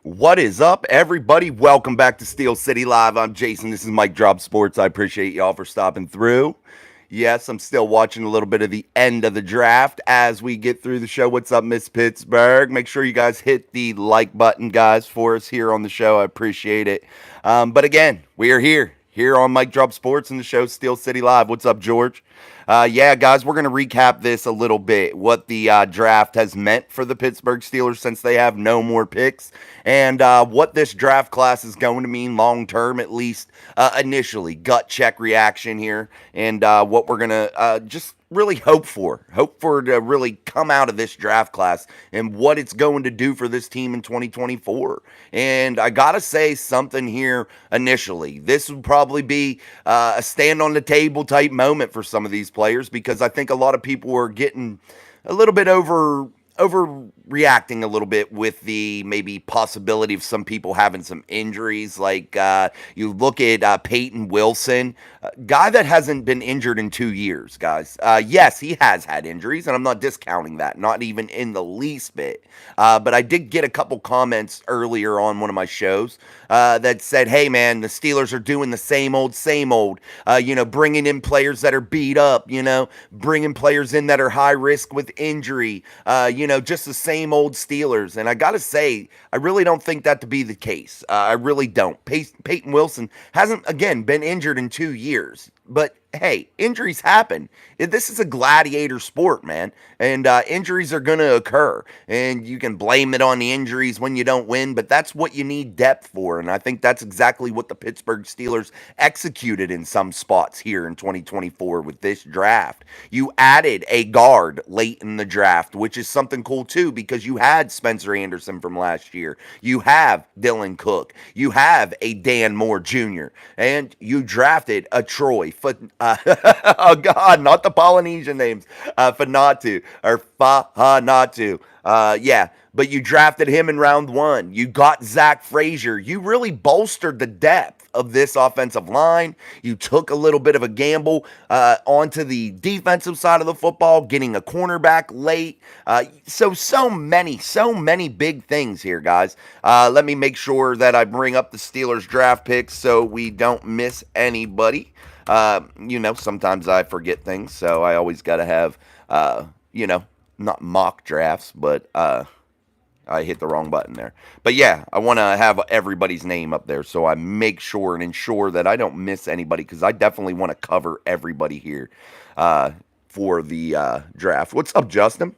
What is up, everybody? Welcome back to Steel City Live. I'm Jason. This is Mike Drop Sports. I appreciate y'all for stopping through. Yes, I'm still watching a little bit of the end of the draft as we get through the show. What's up, Miss Pittsburgh? Make sure you guys hit the like button, guys, for us here on the show. I appreciate it. But again, we are here on Mike Drop Sports and the show Steel City Live. What's up, George? Yeah, guys, we're going to recap this a little bit. What the draft has meant for the Pittsburgh Steelers since they have no more picks, and what this draft class is going to mean long term, at least initially. Gut check reaction here, and what we're going to just really hope for to really come out of this draft class and what it's going to do for this team in 2024. And I gotta say something here initially. This would probably be a stand on the table type moment for some of these players, because I think a lot of people are getting a little bit overreacting a little bit with the maybe possibility of some people having some injuries. Like you look at Peyton Wilson, guy that hasn't been injured in 2 years, guys. Yes, he has had injuries, and I'm not discounting that, not even in the least bit. But I did get a couple comments earlier on one of my shows that said, hey, man, the Steelers are doing the same old, bringing in players that are beat up, bringing players in that are high risk with injury, just the same old Steelers. And I got to say, I really don't think that to be the case. I really don't. Peyton Wilson hasn't, again, been injured in 2 years. But hey, injuries happen. This is a gladiator sport, man, and injuries are going to occur. And you can blame it on the injuries when you don't win, but that's what you need depth for. And I think that's exactly what the Pittsburgh Steelers executed in some spots here in 2024 with this draft. You added a guard late in the draft, which is something cool too, because you had Spencer Anderson from last year. You have Dylan Cook. You have a Dan Moore Jr. And you drafted a Troy. Oh God, not the Polynesian names. Fanatu or Fahanatu. Yeah, but you drafted him in round one. You got Zach Frazier. You really bolstered the depth of this offensive line. You took a little bit of a gamble onto the defensive side of the football, getting a cornerback late. So many big things here, guys. Let me make sure that I bring up the Steelers draft picks so we don't miss anybody. Sometimes I forget things, so I always got to have, not mock drafts, but I hit the wrong button there. But yeah, I want to have everybody's name up there so I make sure and ensure that I don't miss anybody, because I definitely want to cover everybody here for the draft. What's up, Justin?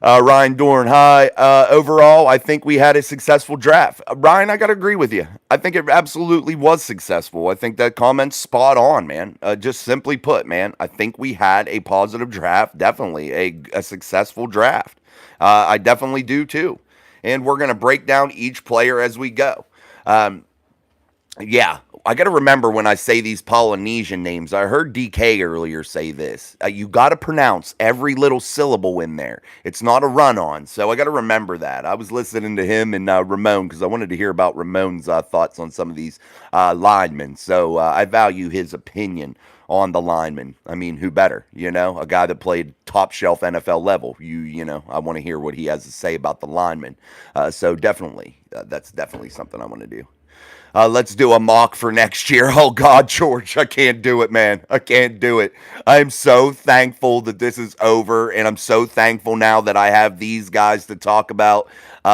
Ryan Dorn, hi. Overall, I think we had a successful draft. Ryan, I got to agree with you. I think it absolutely was successful. I think that comment's spot on, man. Just simply put, man, I think we had a positive draft, definitely a successful draft. I definitely do too. And we're going to break down each player as we go. Yeah, I got to remember when I say these Polynesian names. I heard DK earlier say this. You got to pronounce every little syllable in there. It's not a run on. So I got to remember that. I was listening to him and Ramon because I wanted to hear about Ramon's thoughts on some of these linemen. So I value his opinion on the lineman. I mean, who better? A guy that played top shelf NFL level. I want to hear what he has to say about the lineman. So definitely, that's definitely something I want to do. Let's do a mock for next year. Oh, God, George, I can't do it, man. I can't do it. I'm so thankful that this is over, and I'm so thankful now that I have these guys to talk about.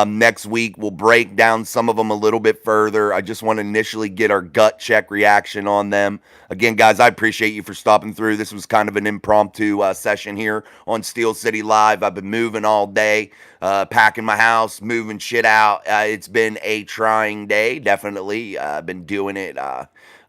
Next week, we'll break down some of them a little bit further. I just want to initially get our gut check reaction on them. Again, guys, I appreciate you for stopping through. This was kind of an impromptu session here on Steel City Live. I've been moving all day, packing my house, moving shit out. It's been a trying day, definitely. I've been doing it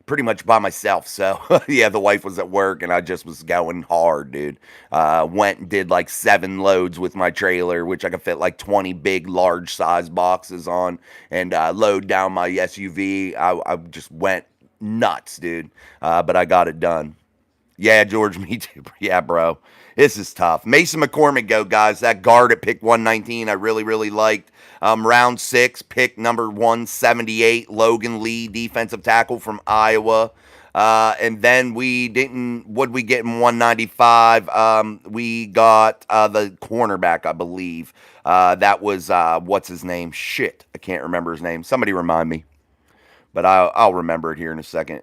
pretty much by myself. So, yeah, the wife was at work, and I just was going hard, dude. Went and did like 7 loads with my trailer, which I could fit like 20 big, large size boxes on, and load down my SUV. I just went nuts, dude. But I got it done. Yeah, George, me too. Yeah, bro. This is tough. Mason McCormick, go, guys. That guard at pick 119, I really, really liked. Round 6, pick number 178, Logan Lee, defensive tackle from Iowa. And then we didn't, what we get in 195? We got the cornerback, I believe. That was, what's his name? Shit, I can't remember his name. Somebody remind me. But I'll remember it here in a second.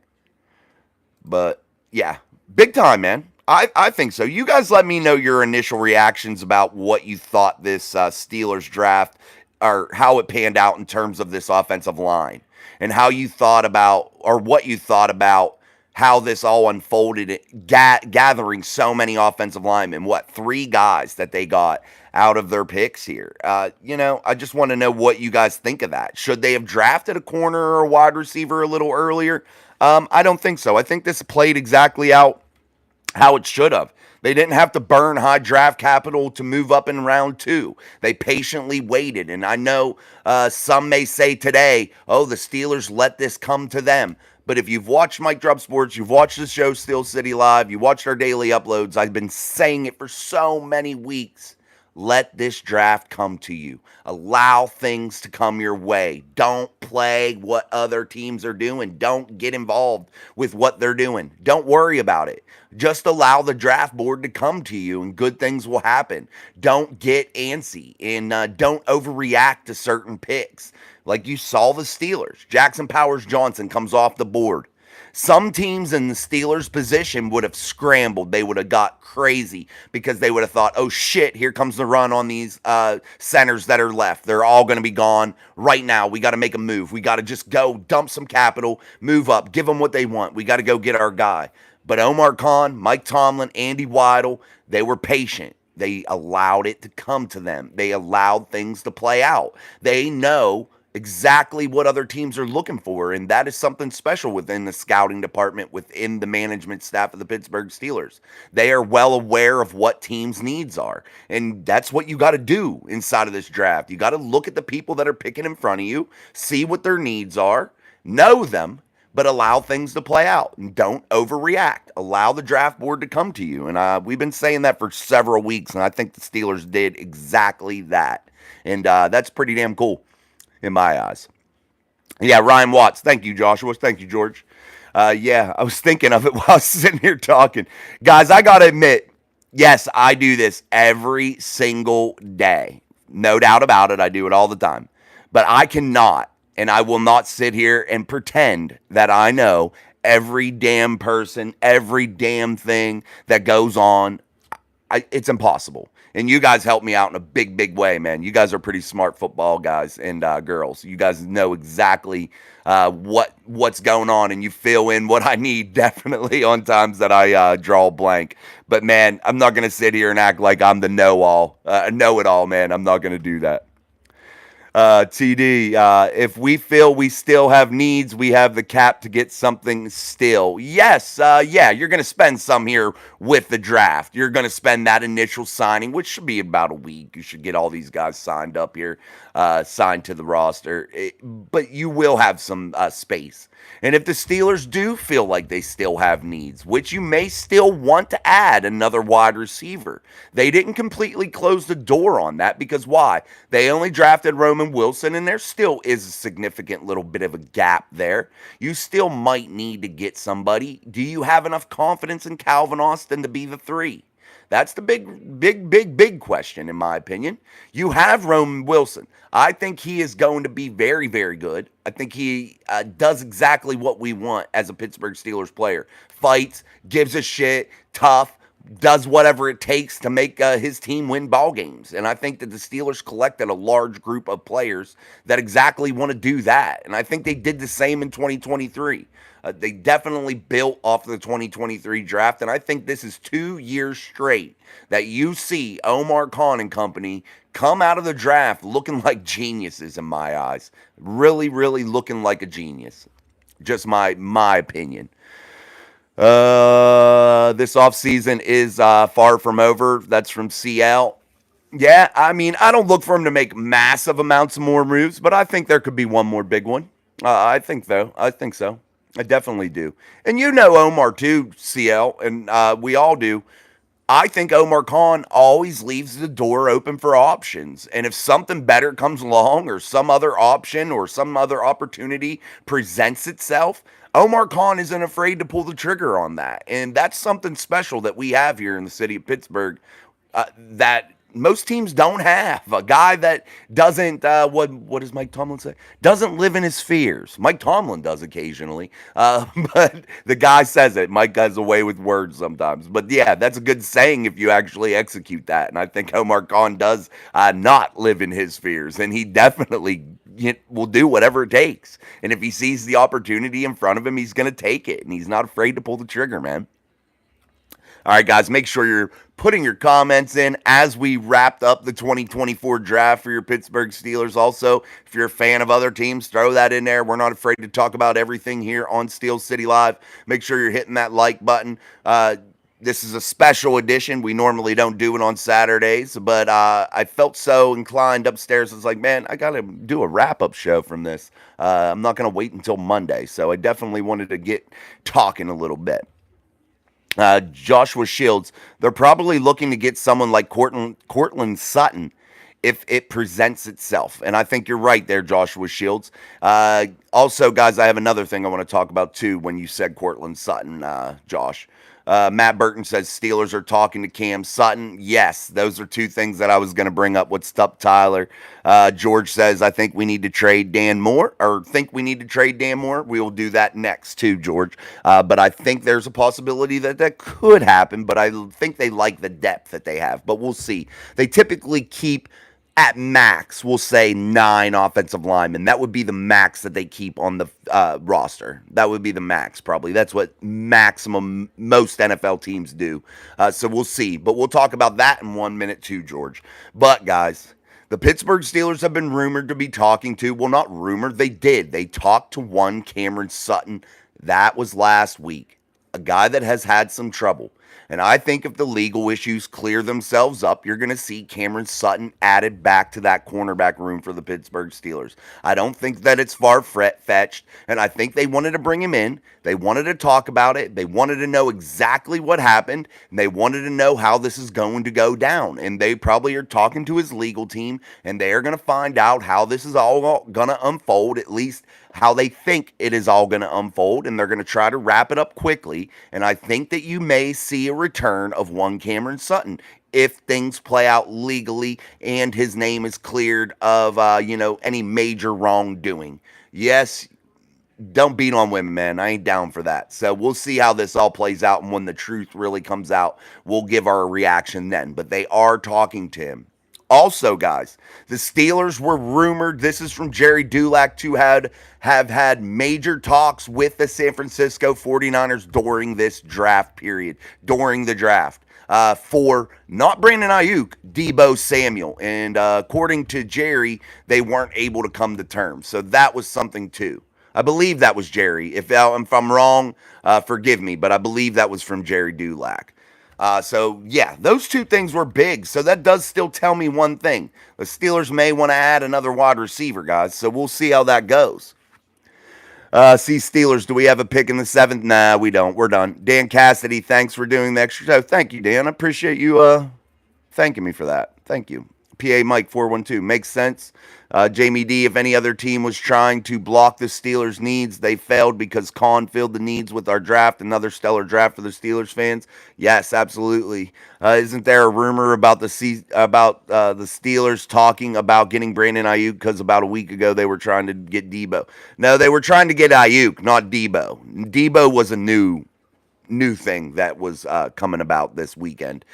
But yeah, big time, man. I think so. You guys let me know your initial reactions about what you thought this Steelers draft or how it panned out in terms of this offensive line and how you thought about or what you thought about how this all unfolded, gathering so many offensive linemen. What, three guys that they got out of their picks here? I just want to know what you guys think of that. Should they have drafted a corner or a wide receiver a little earlier? I don't think so. I think this played exactly out how it should have. They didn't have to burn high draft capital to move up in round two. They patiently waited. And I know some may say today, oh, the Steelers let this come to them. But if you've watched Mike Drop Sports, you've watched the show Steel City Live, you watched our daily uploads, I've been saying it for so many weeks. Let this draft come to you. Allow things to come your way. Don't play what other teams are doing. Don't get involved with what they're doing. Don't worry about it. Just allow the draft board to come to you and good things will happen. Don't get antsy and don't overreact to certain picks. Like you saw the Steelers. Jackson Powers Johnson comes off the board. Some teams in the Steelers' position would have scrambled. They would have got crazy because they would have thought, oh shit, here comes the run on these centers that are left. They're all going to be gone right now. We got to make a move. We got to just go dump some capital, move up, give them what they want. We got to go get our guy. But Omar Khan, Mike Tomlin, Andy Weidel, they were patient. They allowed it to come to them. They allowed things to play out. They know exactly what other teams are looking for, and that is something special within the scouting department, within the management staff of the Pittsburgh Steelers. They are well aware of what teams' needs are, and that's what you got to do inside of this draft. You got to look at the people that are picking in front of you, see what their needs are, know them, but allow things to play out and don't overreact. Allow the draft board to come to you, and we've been saying that for several weeks, and I think the Steelers did exactly that, and that's pretty damn cool in my eyes. Yeah, Ryan Watts. Thank you, Joshua. Thank you, George. Yeah, I was thinking of it while I was sitting here talking. Guys, I got to admit, yes, I do this every single day. No doubt about it. I do it all the time. But I cannot, and I will not sit here and pretend that I know every damn person, every damn thing that goes on. It's impossible. And you guys help me out in a big, big way, man. You guys are pretty smart football guys and girls. You guys know exactly what's going on, and you fill in what I need definitely on times that I draw blank. But, man, I'm not going to sit here and act like I'm the know-it-all, man. I'm not going to do that. TD, if we feel we still have needs, we have the cap to get something still. Yes, yeah, you're going to spend some here with the draft. You're going to spend that initial signing, which should be about a week. You should get all these guys signed up here, signed to the roster. But you will have some space. And if the Steelers do feel like they still have needs, which you may still want to add another wide receiver, they didn't completely close the door on that because why? They only drafted Roman Wilson, and there still is a significant little bit of a gap there. You still might need to get somebody. Do you have enough confidence in Calvin Austin to be the 3? That's the big question, in my opinion. You have Roman Wilson. I think he is going to be very, very good. I think he does exactly what we want as a Pittsburgh Steelers player. Fights, gives a shit, tough, does whatever it takes to make his team win ball games. And I think that the Steelers collected a large group of players that exactly want to do that. And I think they did the same in 2023. They definitely built off of the 2023 draft, and I think this is 2 years straight that you see Omar Khan and company come out of the draft looking like geniuses in my eyes. Really, really looking like a genius. Just my opinion. This offseason is far from over. That's from CL. Yeah, I mean, I don't look for him to make massive amounts of more moves, but I think there could be one more big one. I think so. I definitely do. And you know Omar too, CL, and we all do. I think Omar Khan always leaves the door open for options. And if something better comes along or some other option or some other opportunity presents itself, Omar Khan isn't afraid to pull the trigger on that. And that's something special that we have here in the city of Pittsburgh that most teams don't have. A guy that doesn't what does Mike Tomlin say? Doesn't live in his fears. Mike Tomlin does occasionally, but the guy says it. Mike has a way with words sometimes. But yeah, that's a good saying if you actually execute that. And I think Omar Khan does not live in his fears, and he definitely will do whatever it takes. And if he sees the opportunity in front of him, he's going to take it, and he's not afraid to pull the trigger, man. All right, guys, make sure you're putting your comments in as we wrapped up the 2024 draft for your Pittsburgh Steelers. Also, if you're a fan of other teams, throw that in there. We're not afraid to talk about everything here on Steel City Live. Make sure you're hitting that like button. This is a special edition. We normally don't do it on Saturdays, but I felt so inclined upstairs. I was like, man, I got to do a wrap-up show from this. I'm not going to wait until Monday, so I definitely wanted to get talking a little bit. Joshua Shields, they're probably looking to get someone like Cortland Sutton if it presents itself. And I think you're right there, Joshua Shields. Also, guys, I have another thing I want to talk about too when you said Cortland Sutton, Josh. Matt Burton says Steelers are talking to Cam Sutton. Yes, those are two things that I was going to bring up. What's up, Tyler? George says, I think we need to trade Dan Moore, or think we need to trade Dan Moore. We will do that next, too, George. But I think there's a possibility that that could happen, but I think they like the depth that they have. But we'll see. They typically keep at max, we'll say 9 offensive linemen. That would be the max that they keep on the roster. That would be the max, probably. That's what maximum most NFL teams do. So we'll see. But we'll talk about that in 1 minute too, George. But, guys, the Pittsburgh Steelers have been rumored to be talking to, well, not rumored, they did. They talked to one Cameron Sutton. That was last week. A guy that has had some trouble. And I think if the legal issues clear themselves up, you're going to see Cameron Sutton added back to that cornerback room for the Pittsburgh Steelers. I don't think that it's far-fetched, and I think they wanted to bring him in. They wanted to talk about it. They wanted to know exactly what happened, and they wanted to know how this is going to go down. And they probably are talking to his legal team, and they are going to find out how this is all going to unfold, at least how they think it is all going to unfold, and they're going to try to wrap it up quickly. And I think that you may see a return of one Cameron Sutton if things play out legally and his name is cleared of any major wrongdoing. Yes, don't beat on women, man. I ain't down for that. So we'll see how this all plays out, and when the truth really comes out, we'll give our reaction then. But they are talking to him. Also, guys, the Steelers were rumored, this is from Jerry Dulac, to have had major talks with the San Francisco 49ers during this draft period, during the draft, for not Brandon Ayuk, Deebo Samuel. And according to Jerry, they weren't able to come to terms. So that was something too. I believe that was Jerry. If I'm wrong, forgive me, but I believe that was from Jerry Dulac. Yeah, those two things were big. So that does still tell me one thing. The Steelers may want to add another wide receiver, guys. So we'll see how that goes. Steelers, do we have a pick in the 7th? Nah, we don't. We're done. Dan Cassidy, thanks for doing the extra show. Thank you, Dan. I appreciate you thanking me for that. Thank you. PA Mike 412 makes sense. Jamie D, if any other team was trying to block the Steelers' needs, they failed because Khan filled the needs with our draft. Another stellar draft for the Steelers fans. Yes, absolutely. Isn't there a rumor about the Steelers talking about getting Brandon Ayuk because about a week ago they were trying to get Deebo? No, they were trying to get Ayuk, not Deebo. Deebo was a new thing that was coming about this weekend.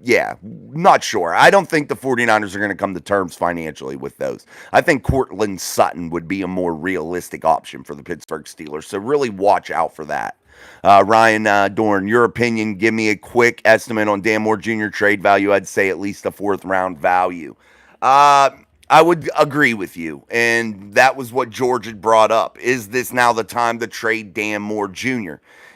Yeah, not sure. I don't think the 49ers are going to come to terms financially with those. I think Cortland Sutton would be a more realistic option for the Pittsburgh Steelers, so really watch out for that. Ryan Dorn, your opinion, give me a quick estimate on Dan Moore Jr. trade value. I'd say at least a 4th-round value. I would agree with you, and that was what George had brought up. Is this now the time to trade Dan Moore Jr.?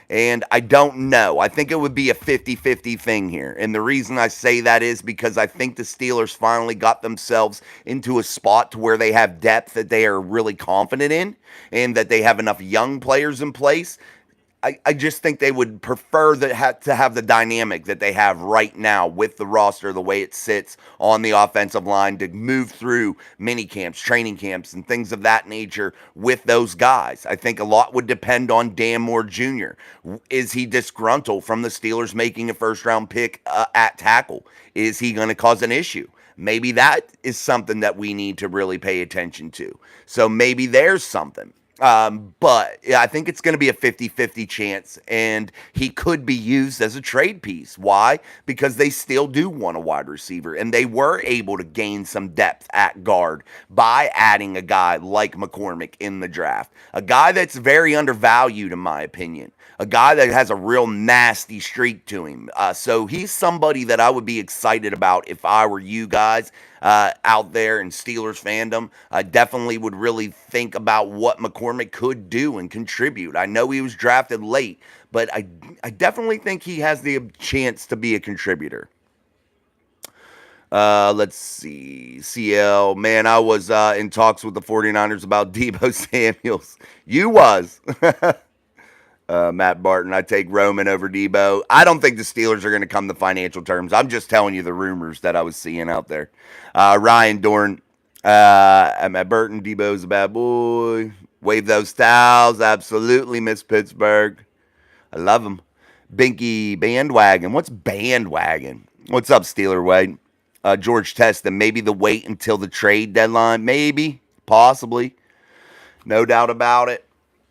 And I don't know. I think it would be a 50-50 thing here. And the reason I say that is because I think the Steelers finally got themselves into a spot to where they have depth that they are really confident in and that they have enough young players in place. I just think they would prefer to have the dynamic that they have right now with the roster, the way it sits on the offensive line, to move through mini camps, training camps, and things of that nature with those guys. I think a lot would depend on Dan Moore Jr. Is he disgruntled from the Steelers making a first round pick at tackle? Is he going to cause an issue? Maybe that is something that we need to really pay attention to. So maybe there's something. But yeah, I think it's going to be a 50-50 chance, and he could be used as a trade piece. Why? Because they still do want a wide receiver, and they were able to gain some depth at guard by adding a guy like McCormick in the draft. A guy that's very undervalued, in my opinion. A guy that has a real nasty streak to him. So he's somebody that I would be excited about if I were you guys out there in Steelers fandom. I definitely would really think about what McCormick could do and contribute. I know he was drafted late, but I definitely think he has the chance to be a contributor. Let's see. CL, man, I was in talks with the 49ers about Deebo Samuels. You was. Matt Barton, I take Roman over Debo. I don't think the Steelers are going to come to financial terms. I'm just telling you the rumors that I was seeing out there. Ryan Dorn, Matt Burton, Debo's a bad boy. Wave those towels. Absolutely miss Pittsburgh. I love him. Binky Bandwagon. What's bandwagon? What's up, Steeler Wade? George Teston, maybe the wait until the trade deadline. Maybe. Possibly. No doubt about it.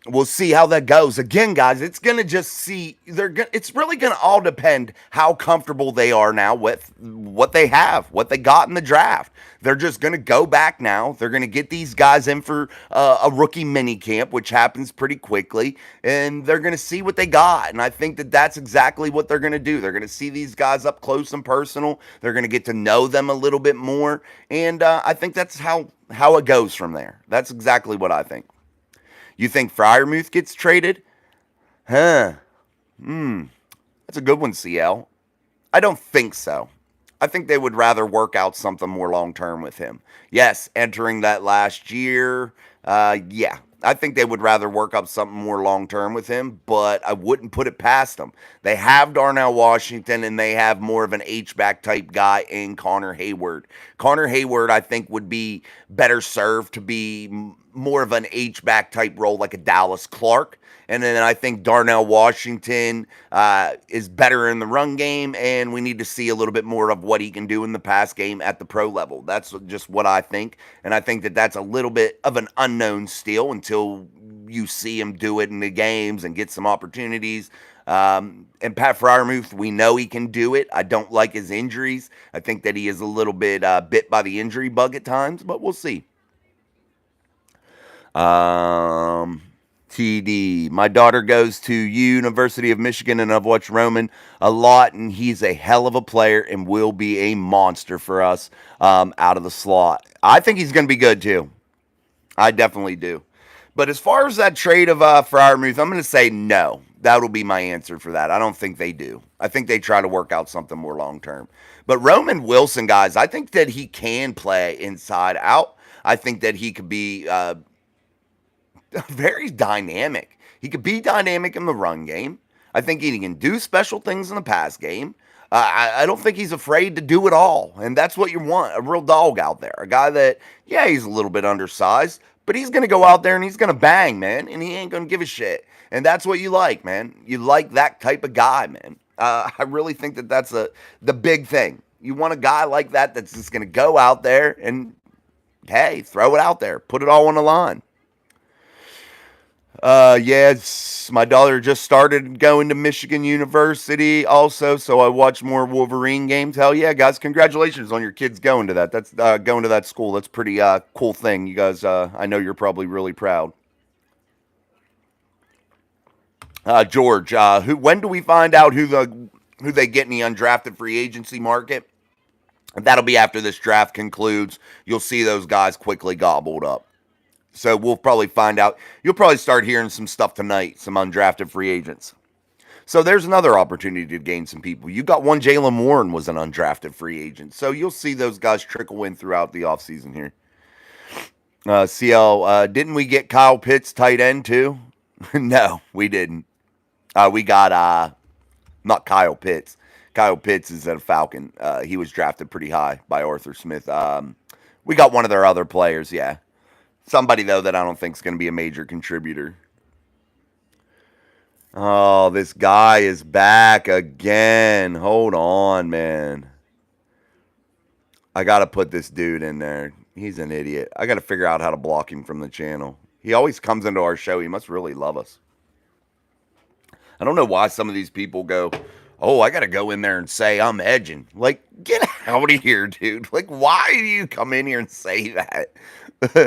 We'll see how that goes. Again, guys, it's gonna it's really gonna all depend how comfortable they are now with what they have, what they got in the draft. They're just gonna go back now. They're gonna get these guys in for a rookie mini camp, which happens pretty quickly, and they're gonna see what they got. And I think that that's exactly what they're gonna do. They're gonna see these guys up close and personal. They're gonna get to know them a little bit more, and I think that's how it goes from there. That's exactly what I think. You think Freiermuth gets traded? Huh. That's a good one, CL. I don't think so. I think they would rather work out something more long-term with him. Yes, entering that last year, yeah. I think they would rather work up something more long-term with him, but I wouldn't put it past them. They have Darnell Washington, and they have more of an H-back type guy in Connor Hayward. Connor Hayward, I think, would be better served to be more of an H-back type role like a Dallas Clark. And then I think Darnell Washington is better in the run game, and we need to see a little bit more of what he can do in the pass game at the pro level. That's just what I think. And I think that that's a little bit of an unknown still until you see him do it in the games and get some opportunities. And Pat Freiermuth, we know he can do it. I don't like his injuries. I think that he is a little bit bit by the injury bug at times, but we'll see. TD. My daughter goes to University of Michigan, and I've watched Roman a lot, and he's a hell of a player and will be a monster for us out of the slot. I think he's going to be good too. I definitely do. But as far as that trade of Freiermuth, I'm going to say no. That'll be my answer for that. I don't think they do. I think they try to work out something more long term. But Roman Wilson, guys, I think that he can play inside out. I think that he could be very dynamic. He could be dynamic in the run game. I think he can do special things in the pass game. I don't think he's afraid to do it all. And that's what you want, a real dog out there. A guy that, yeah, he's a little bit undersized, but he's going to go out there and he's going to bang, man. And he ain't going to give a shit. And that's what you like, man. You like that type of guy, man. I really think that that's the big thing. You want a guy like that that's just going to go out there and, hey, throw it out there. Put it all on the line. Yes, my daughter just started going to Michigan University also, so I watch more Wolverine games. Hell yeah, guys, congratulations on your kids going to that. That's going to that school. That's pretty cool thing. You guys, I know you're probably really proud. George, when do we find out who they get in the undrafted free agency market? That'll be after this draft concludes. You'll see those guys quickly gobbled up. So we'll probably find out. You'll probably start hearing some stuff tonight, some undrafted free agents. So there's another opportunity to gain some people. You got one, Jaylen Warren was an undrafted free agent. So you'll see those guys trickle in throughout the offseason here. CL, didn't we get Kyle Pitts tight end too? No, we didn't. We got not Kyle Pitts. Kyle Pitts is at a Falcon. He was drafted pretty high by Arthur Smith. We got one of their other players, yeah. Somebody though that I don't think is going to be a major contributor. Oh, this guy is back again. Hold on, man. I got to put this dude in there. He's an idiot. I got to figure out how to block him from the channel. He always comes into our show. He must really love us. I don't know why some of these people go, oh, I got to go in there and say I'm edging. Like, get out of here, dude. Like, why do you come in here and say that?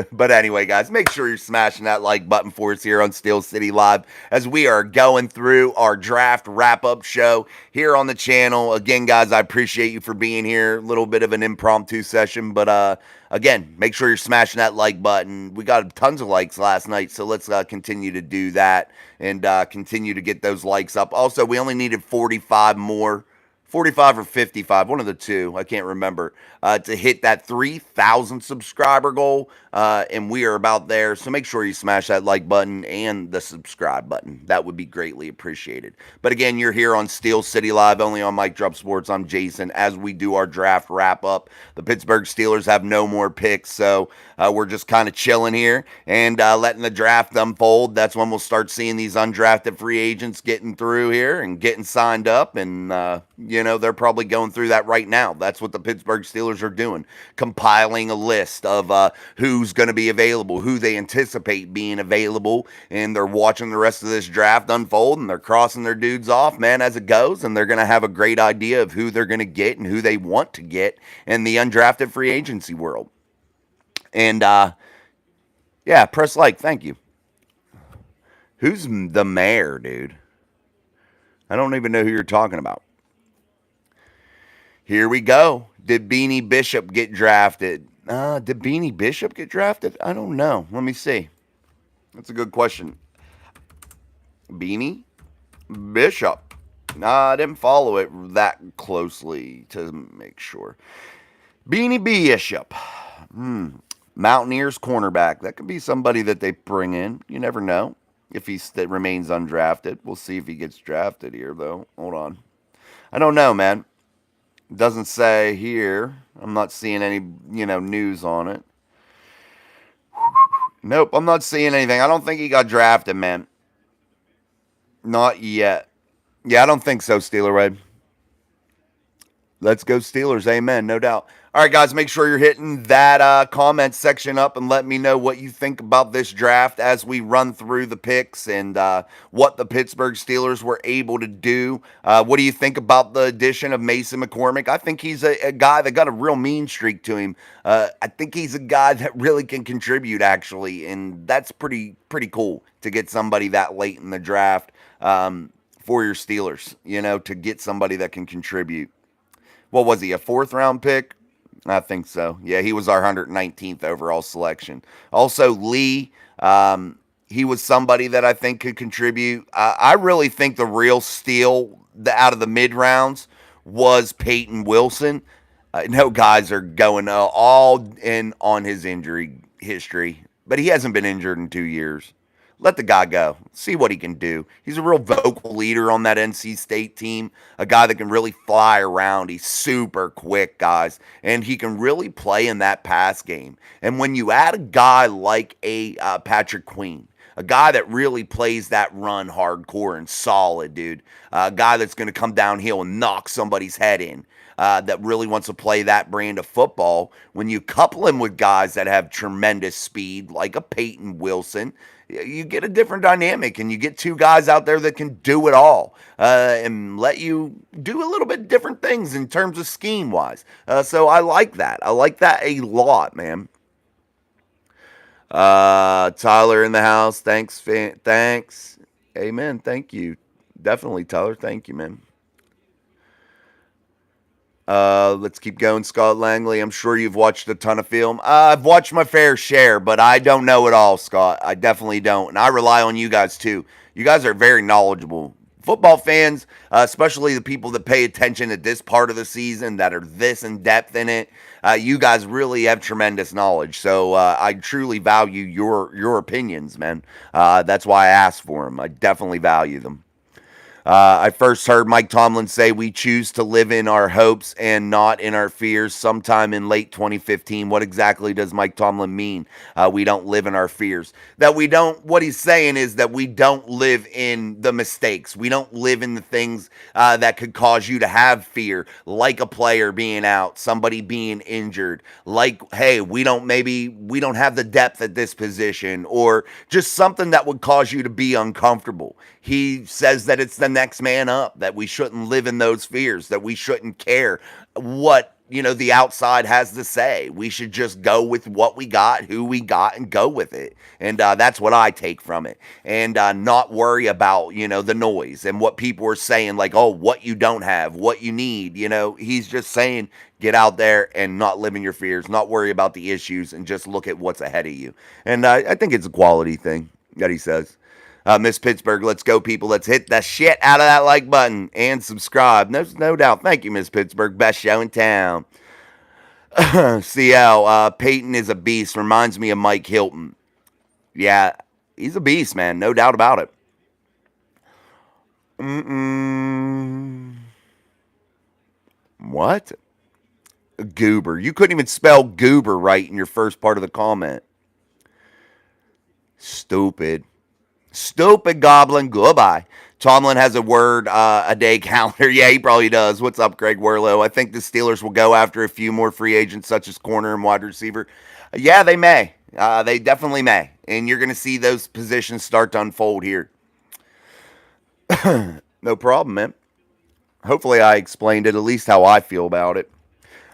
But anyway, guys, make sure you're smashing that like button for us here on Steel City Live as we are going through our draft wrap-up show here on the channel. Again, guys, I appreciate you for being here. A little bit of an impromptu session, but again, make sure you're smashing that like button. We got tons of likes last night, so let's continue to do that and continue to get those likes up. Also, we only needed 45 more. 45 or 55, one of the two, I can't remember, to hit that 3,000 subscriber goal, and we are about there. So make sure you smash that like button and the subscribe button. That would be greatly appreciated. But again, you're here on Steel City Live, only on Mike Drop Sports. I'm Jason. As we do our draft wrap-up, the Pittsburgh Steelers have no more picks, so we're just kind of chilling here and letting the draft unfold. That's when we'll start seeing these undrafted free agents getting through here and getting signed up, and they're probably going through that right now. That's what the Pittsburgh Steelers are doing, compiling a list of who's going to be available, who they anticipate being available, and they're watching the rest of this draft unfold, and they're crossing their dudes off, man, as it goes, and they're going to have a great idea of who they're going to get and who they want to get in the undrafted free agency world. And, yeah, press like. Thank you. Who's the mayor, dude? I don't even know who you're talking about. Here we go. Did Beanie Bishop get drafted? Did Beanie Bishop get drafted? I don't know. Let me see. That's a good question. Beanie Bishop. I didn't follow it that closely to make sure. Beanie Bishop. Mountaineers cornerback. That could be somebody that they bring in. You never know if he remains undrafted. We'll see if he gets drafted here, though. Hold on. I don't know, man. Doesn't say here. I'm not seeing any, news on it. Nope, I'm not seeing anything. I don't think he got drafted, man. Not yet. Yeah, I don't think so, Steeler Red. Let's go Steelers. Amen, no doubt. All right, guys, make sure you're hitting that comment section up and let me know what you think about this draft as we run through the picks and what the Pittsburgh Steelers were able to do. What do you think about the addition of Mason McCormick? I think he's a guy that got a real mean streak to him. I think he's a guy that really can contribute, actually, and that's pretty cool to get somebody that late in the draft for your Steelers, to get somebody that can contribute. What was he, a 4th-round pick? I think so. Yeah, he was our 119th overall selection. Also, Lee, he was somebody that I think could contribute. I really think the real steal out of the mid-rounds was Peyton Wilson. I know guys are going all in on his injury history, but he hasn't been injured in 2 years. Let the guy go. See what he can do. He's a real vocal leader on that NC State team. A guy that can really fly around. He's super quick, guys. And he can really play in that pass game. And when you add a guy like a Patrick Queen, a guy that really plays that run hardcore and solid, dude. A guy that's going to come downhill and knock somebody's head in. That really wants to play that brand of football. When you couple him with guys that have tremendous speed, like a Peyton Wilson, you get a different dynamic, and you get two guys out there that can do it all and let you do a little bit different things in terms of scheme-wise. So I like that. I like that a lot, man. Tyler in the house. Thanks. Thanks. Amen. Thank you. Definitely, Tyler. Thank you, man. Let's keep going. Scott Langley, I'm sure you've watched a ton of film. I've watched my fair share, but I don't know it all, Scott. I definitely don't. And I rely on you guys, too. You guys are very knowledgeable. Football fans, especially the people that pay attention at this part of the season, that are this in-depth in it, you guys really have tremendous knowledge. So I truly value your opinions, man. That's why I asked for them. I definitely value them. I first heard Mike Tomlin say we choose to live in our hopes and not in our fears sometime in late 2015. What exactly does Mike Tomlin mean? We don't live in our fears. That we don't, what he's saying is that we don't live in the mistakes. We don't live in the things that could cause you to have fear, like a player being out, somebody being injured, like, hey, we don't have the depth at this position, or just something that would cause you to be uncomfortable. He says that it's the next man up, that we shouldn't live in those fears, that we shouldn't care what, the outside has to say. We should just go with what we got, who we got, and go with it. And that's what I take from it. And not worry about, the noise and what people are saying, like, oh, what you don't have, what you need. He's just saying, get out there and not live in your fears, not worry about the issues, and just look at what's ahead of you. And I think it's a quality thing that he says. Miss Pittsburgh, let's go, people. Let's hit the shit out of that like button and subscribe. No doubt. Thank you, Miss Pittsburgh. Best show in town. CL, Peyton is a beast. Reminds me of Mike Hilton. Yeah, he's a beast, man. No doubt about it. What? Goober. You couldn't even spell goober right in your first part of the comment. Stupid goblin. Goodbye. Tomlin has a word a day calendar. Yeah, he probably does. What's up, Greg Werlow? I think the Steelers will go after a few more free agents, such as corner and wide receiver. Yeah, they may. They definitely may. And you're going to see those positions start to unfold here. No problem, man. Hopefully I explained it, at least how I feel about it.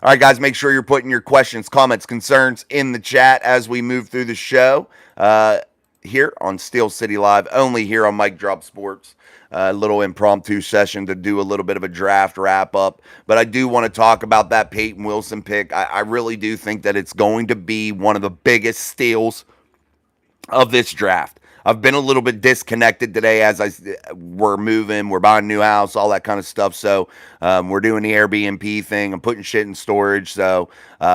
All right, guys, make sure you're putting your questions, comments, concerns in the chat as we move through the show. Here on Steel City Live, only here on Mic Drop Sports. A little impromptu session to do a little bit of a draft wrap up. But I do want to talk about that Peyton Wilson pick. I really do think that it's going to be one of the biggest steals of this draft. I've been a little bit disconnected today as we're moving, we're buying a new house, all that kind of stuff. So we're doing the Airbnb thing. I'm putting shit in storage. So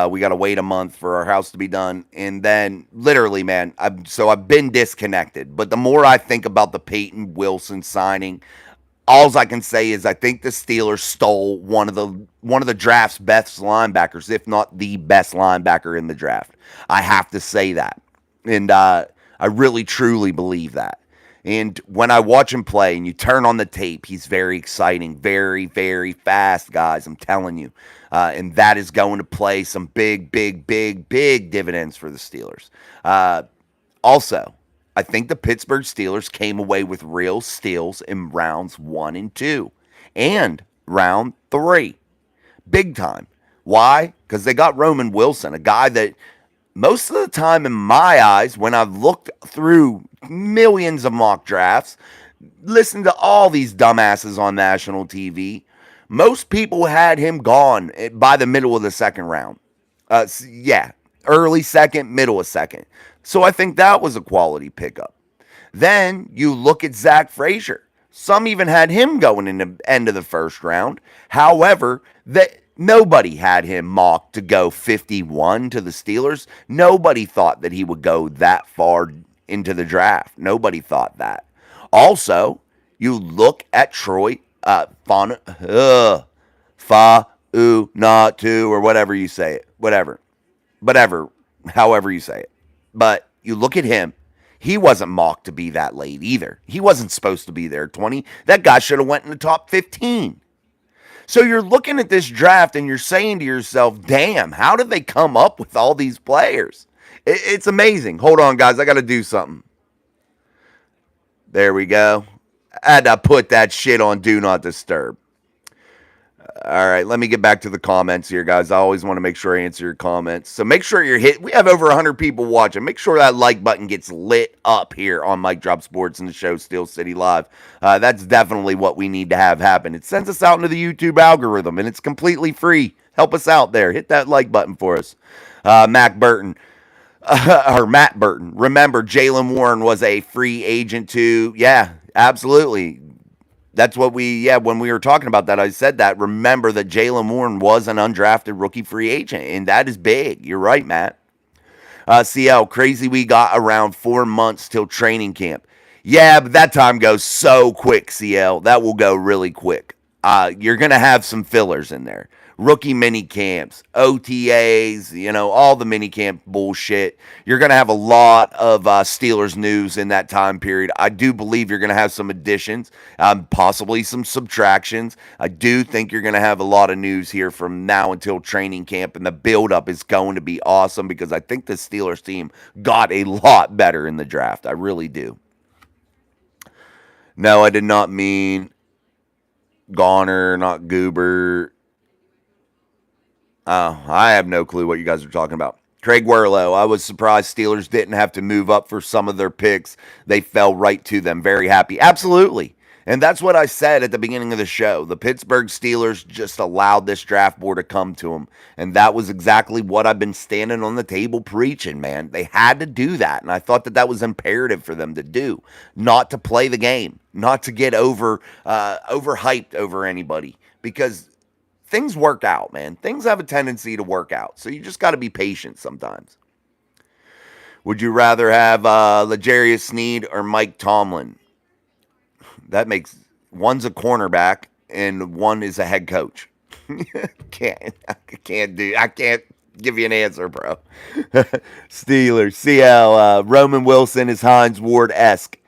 we got to wait a month for our house to be done. And then literally, man, I've been disconnected. But the more I think about the Peyton Wilson signing, all I can say is I think the Steelers stole one of the draft's best linebackers, if not the best linebacker in the draft. I have to say that. And I really, truly believe that. And when I watch him play and you turn on the tape, he's very exciting, very, very fast, guys. I'm telling you. And that is going to play some big, big, big, big dividends for the Steelers. Also, I think the Pittsburgh Steelers came away with real steals in rounds 1 and 2 and round 3. Big time. Why? Because they got Roman Wilson, a guy that most of the time, in my eyes, when I've looked through millions of mock drafts, listened to all these dumbasses on national TV, most people had him gone by the middle of the second round. Early second, middle of second. So I think that was a quality pickup. Then you look at Zach Frazier. Some even had him going in the end of the first round. However, nobody had him mocked to go 51 to the Steelers. Nobody thought that he would go that far into the draft. Nobody thought that. Also, you look at Troy Faunatu, or whatever you say it. Whatever, however you say it. But you look at him. He wasn't mocked to be that late either. He wasn't supposed to be there 20. That guy should have went in the top 15. So you're looking at this draft and you're saying to yourself, damn, how did they come up with all these players? It's amazing. Hold on, guys. I got to do something. There we go. I had to put that shit on Do Not Disturb. All right, let me get back to the comments here, guys. I always want to make sure I answer your comments. So make sure you're we have over 100 people watching. Make sure that like button gets lit up here on Mic Drop Sports and the show Steel City Live. That's definitely what we need to have happen. It sends us out into the YouTube algorithm, and it's completely free. Help us out there. Hit that like button for us. Matt Burton. Remember, Jaylen Warren was a free agent too. Yeah, absolutely. That's what when we were talking about that, I said that. Remember that Jaylen Warren was an undrafted rookie free agent, and that is big. You're right, Matt. CL, crazy we got around 4 months till training camp. Yeah, but that time goes so quick, CL. That will go really quick. You're going to have some fillers in there. Rookie mini camps, OTAs, all the mini camp bullshit. You're going to have a lot of Steelers news in that time period. I do believe you're going to have some additions, possibly some subtractions. I do think you're going to have a lot of news here from now until training camp, and the buildup is going to be awesome because I think the Steelers team got a lot better in the draft. I really do. No, I did not mean Goner, not Goober. Oh, I have no clue what you guys are talking about. Craig Werlow, I was surprised Steelers didn't have to move up for some of their picks. They fell right to them. Very happy. Absolutely. And that's what I said at the beginning of the show. The Pittsburgh Steelers just allowed this draft board to come to them. And that was exactly what I've been standing on the table preaching, man. They had to do that. And I thought that that was imperative for them to do, not to play the game, not to get overhyped over anybody. Because things work out, man. Things have a tendency to work out. So you just got to be patient sometimes. Would you rather have L'Jarius Sneed or Mike Tomlin? That makes one's a cornerback and one is a head coach. I can't give you an answer, bro. Steelers. CL. Roman Wilson is Hines Ward esque.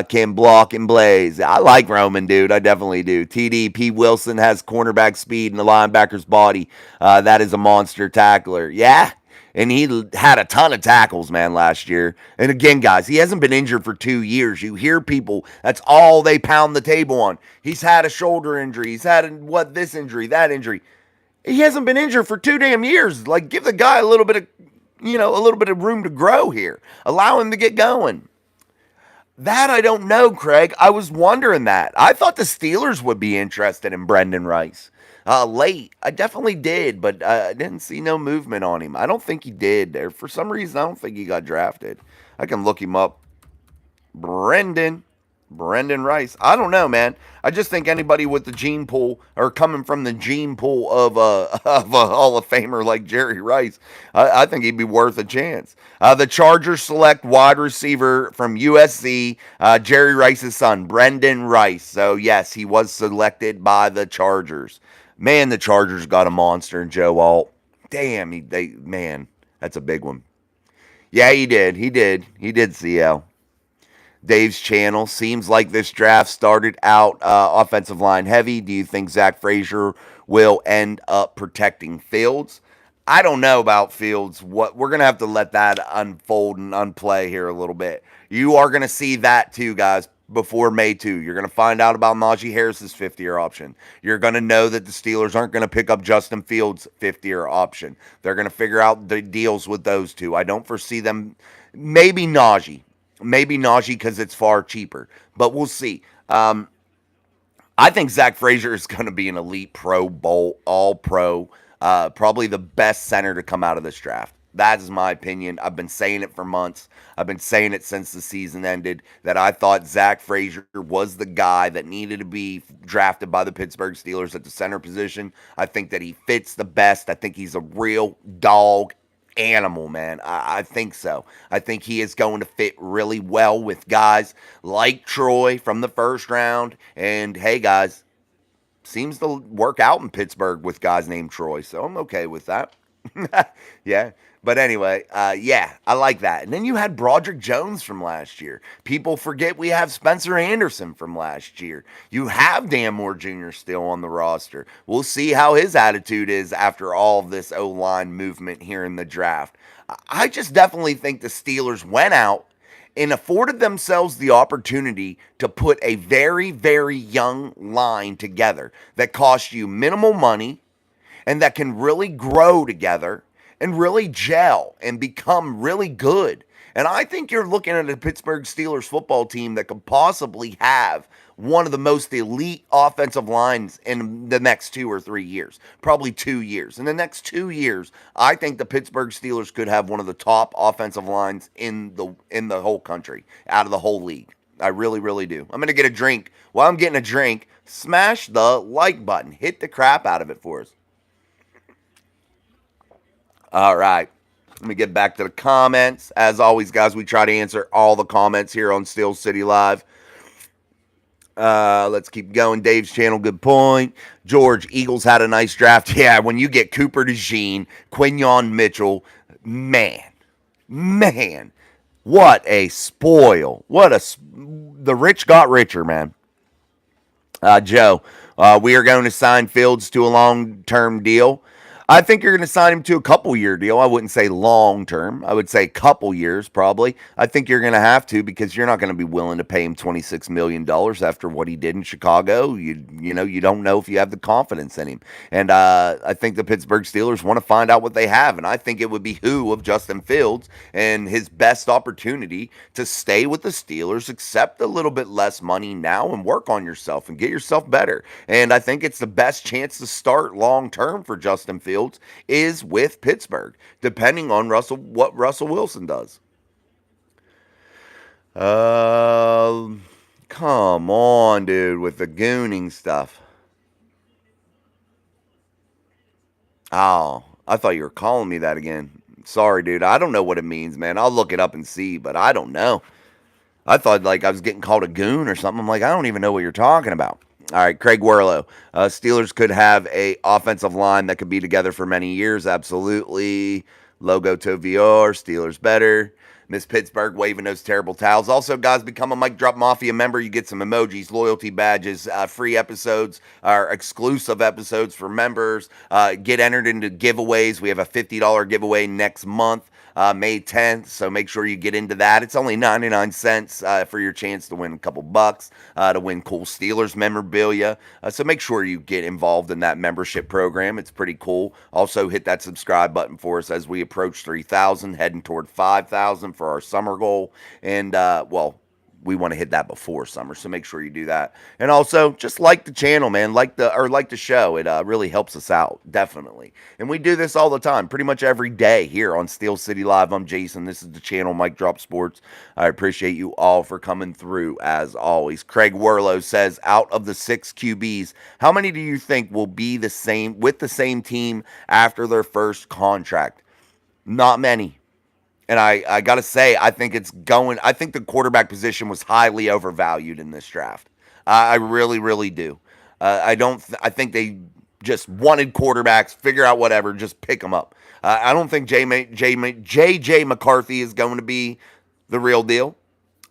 Can block and blaze. I like Roman, dude. I definitely do. TDP Wilson has cornerback speed in the linebacker's body. That is a monster tackler. Yeah. And he had a ton of tackles, man, last year. And again, guys, he hasn't been injured for 2 years. You hear people, that's all they pound the table on. He's had a shoulder injury. He's had this injury, that injury. He hasn't been injured for 2 damn years. Like, give the guy a little bit of room to grow here. Allow him to get going. That I don't know, Craig. I was wondering that. I thought the Steelers would be interested in Brendan Rice. Late. I definitely did, but I didn't see no movement on him. I don't think he did there. For some reason, I don't think he got drafted. I can look him up. Brendan. Brendan Rice. I don't know, man. I just think anybody with the gene pool or coming from the gene pool of a Hall of Famer like Jerry Rice, I think he'd be worth a chance. The Chargers select wide receiver from USC, Jerry Rice's son, Brendan Rice. So yes, he was selected by the Chargers. Man, the Chargers got a monster in Joe Alt. Damn, man, that's a big one. Yeah, he did. He did. He did, CL. Dave's channel. Seems like this draft started out offensive line heavy. Do you think Zach Frazier will end up protecting Fields? I don't know about Fields. What we're gonna have to let that unfold and unplay here a little bit. You are gonna see that too, guys. Before May 2, you're going to find out about Najee Harris's 50-year option. You're going to know that the Steelers aren't going to pick up Justin Fields' 50-year option. They're going to figure out the deals with those two. I don't foresee them. Maybe Najee. Maybe Najee because it's far cheaper. But we'll see. I think Zach Frazier is going to be an elite Pro Bowl, all-pro, probably the best center to come out of this draft. That is my opinion. I've been saying it for months. I've been saying it since the season ended that I thought Zach Frazier was the guy that needed to be drafted by the Pittsburgh Steelers at the center position. I think that he fits the best. I think he's a real dog animal, man. I think so. I think he is going to fit really well with guys like Troy from the first round. And hey, guys, seems to work out in Pittsburgh with guys named Troy. So I'm okay with that. Yeah. But anyway, yeah, I like that. And then you had Broderick Jones from last year. People forget we have Spencer Anderson from last year. You have Dan Moore Jr. still on the roster. We'll see how his attitude is after all of this O-line movement here in the draft. I just definitely think the Steelers went out and afforded themselves the opportunity to put a very, very young line together that costs you minimal money and that can really grow together and really gel and become really good. And I think you're looking at a Pittsburgh Steelers football team that could possibly have one of the most elite offensive lines in the next 2 or 3 years. Probably 2 years. In the next 2 years, I think the Pittsburgh Steelers could have one of the top offensive lines in the whole country, out of the whole league. I really, really do. I'm going to get a drink. While I'm getting a drink, smash the like button. Hit the crap out of it for us. All right. Let me get back to the comments. As always, guys, we try to answer all the comments here on Steel City Live. Let's keep going. Dave's channel, good point. George, Eagles had a nice draft. Yeah, when you get Cooper DeJean, Quinyon Mitchell, man, what a spoil. The rich got richer, man. Joe, we are going to sign Fields to a long-term deal. I think you're going to sign him to a couple-year deal. I wouldn't say long-term. I would say couple years probably. I think you're going to have to because you're not going to be willing to pay him $26 million after what he did in Chicago. You don't know if you have the confidence in him. And I think the Pittsburgh Steelers want to find out what they have. And I think it would behoove Justin Fields and his best opportunity to stay with the Steelers, accept a little bit less money now, and work on yourself and get yourself better. And I think it's the best chance to start long-term for Justin Fields is with Pittsburgh, depending on what Russell Wilson does. Come on, dude, with the gooning stuff. Oh, I thought you were calling me that again. Sorry, dude. I don't know what it means, man. I'll look it up and see, but I don't know. I thought like I was getting called a goon or something. I'm like, I don't even know what you're talking about. All right, Craig Werlow. Steelers could have a offensive line that could be together for many years. Absolutely. Logo to VR. Steelers better. Miss Pittsburgh waving those terrible towels. Also, guys, become a Mic Drop Mafia member. You get some emojis, loyalty badges, free episodes, or exclusive episodes for members. Get entered into giveaways. We have a $50 giveaway next month. May 10th, so make sure you get into that. It's only 99 cents for your chance to win a couple bucks, to win cool Steelers memorabilia. So make sure you get involved in that membership program. It's pretty cool. Also, hit that subscribe button for us as we approach 3,000, heading toward 5,000 for our summer goal. And, we want to hit that before summer, so make sure you do that. And also, just like the channel, man, like the show. It really helps us out, definitely. And we do this all the time, pretty much every day here on Steel City Live. I'm Jason. This is the channel, Mic Drop Sports. I appreciate you all for coming through, as always. Craig Werlow says, out of the 6 QBs, how many do you think will be the same with the same team after their first contract? Not many. And I got to say, I think the quarterback position was highly overvalued in this draft. I really, really do. I think they just wanted quarterbacks, figure out whatever, just pick them up. I don't think J.J. McCarthy is going to be the real deal.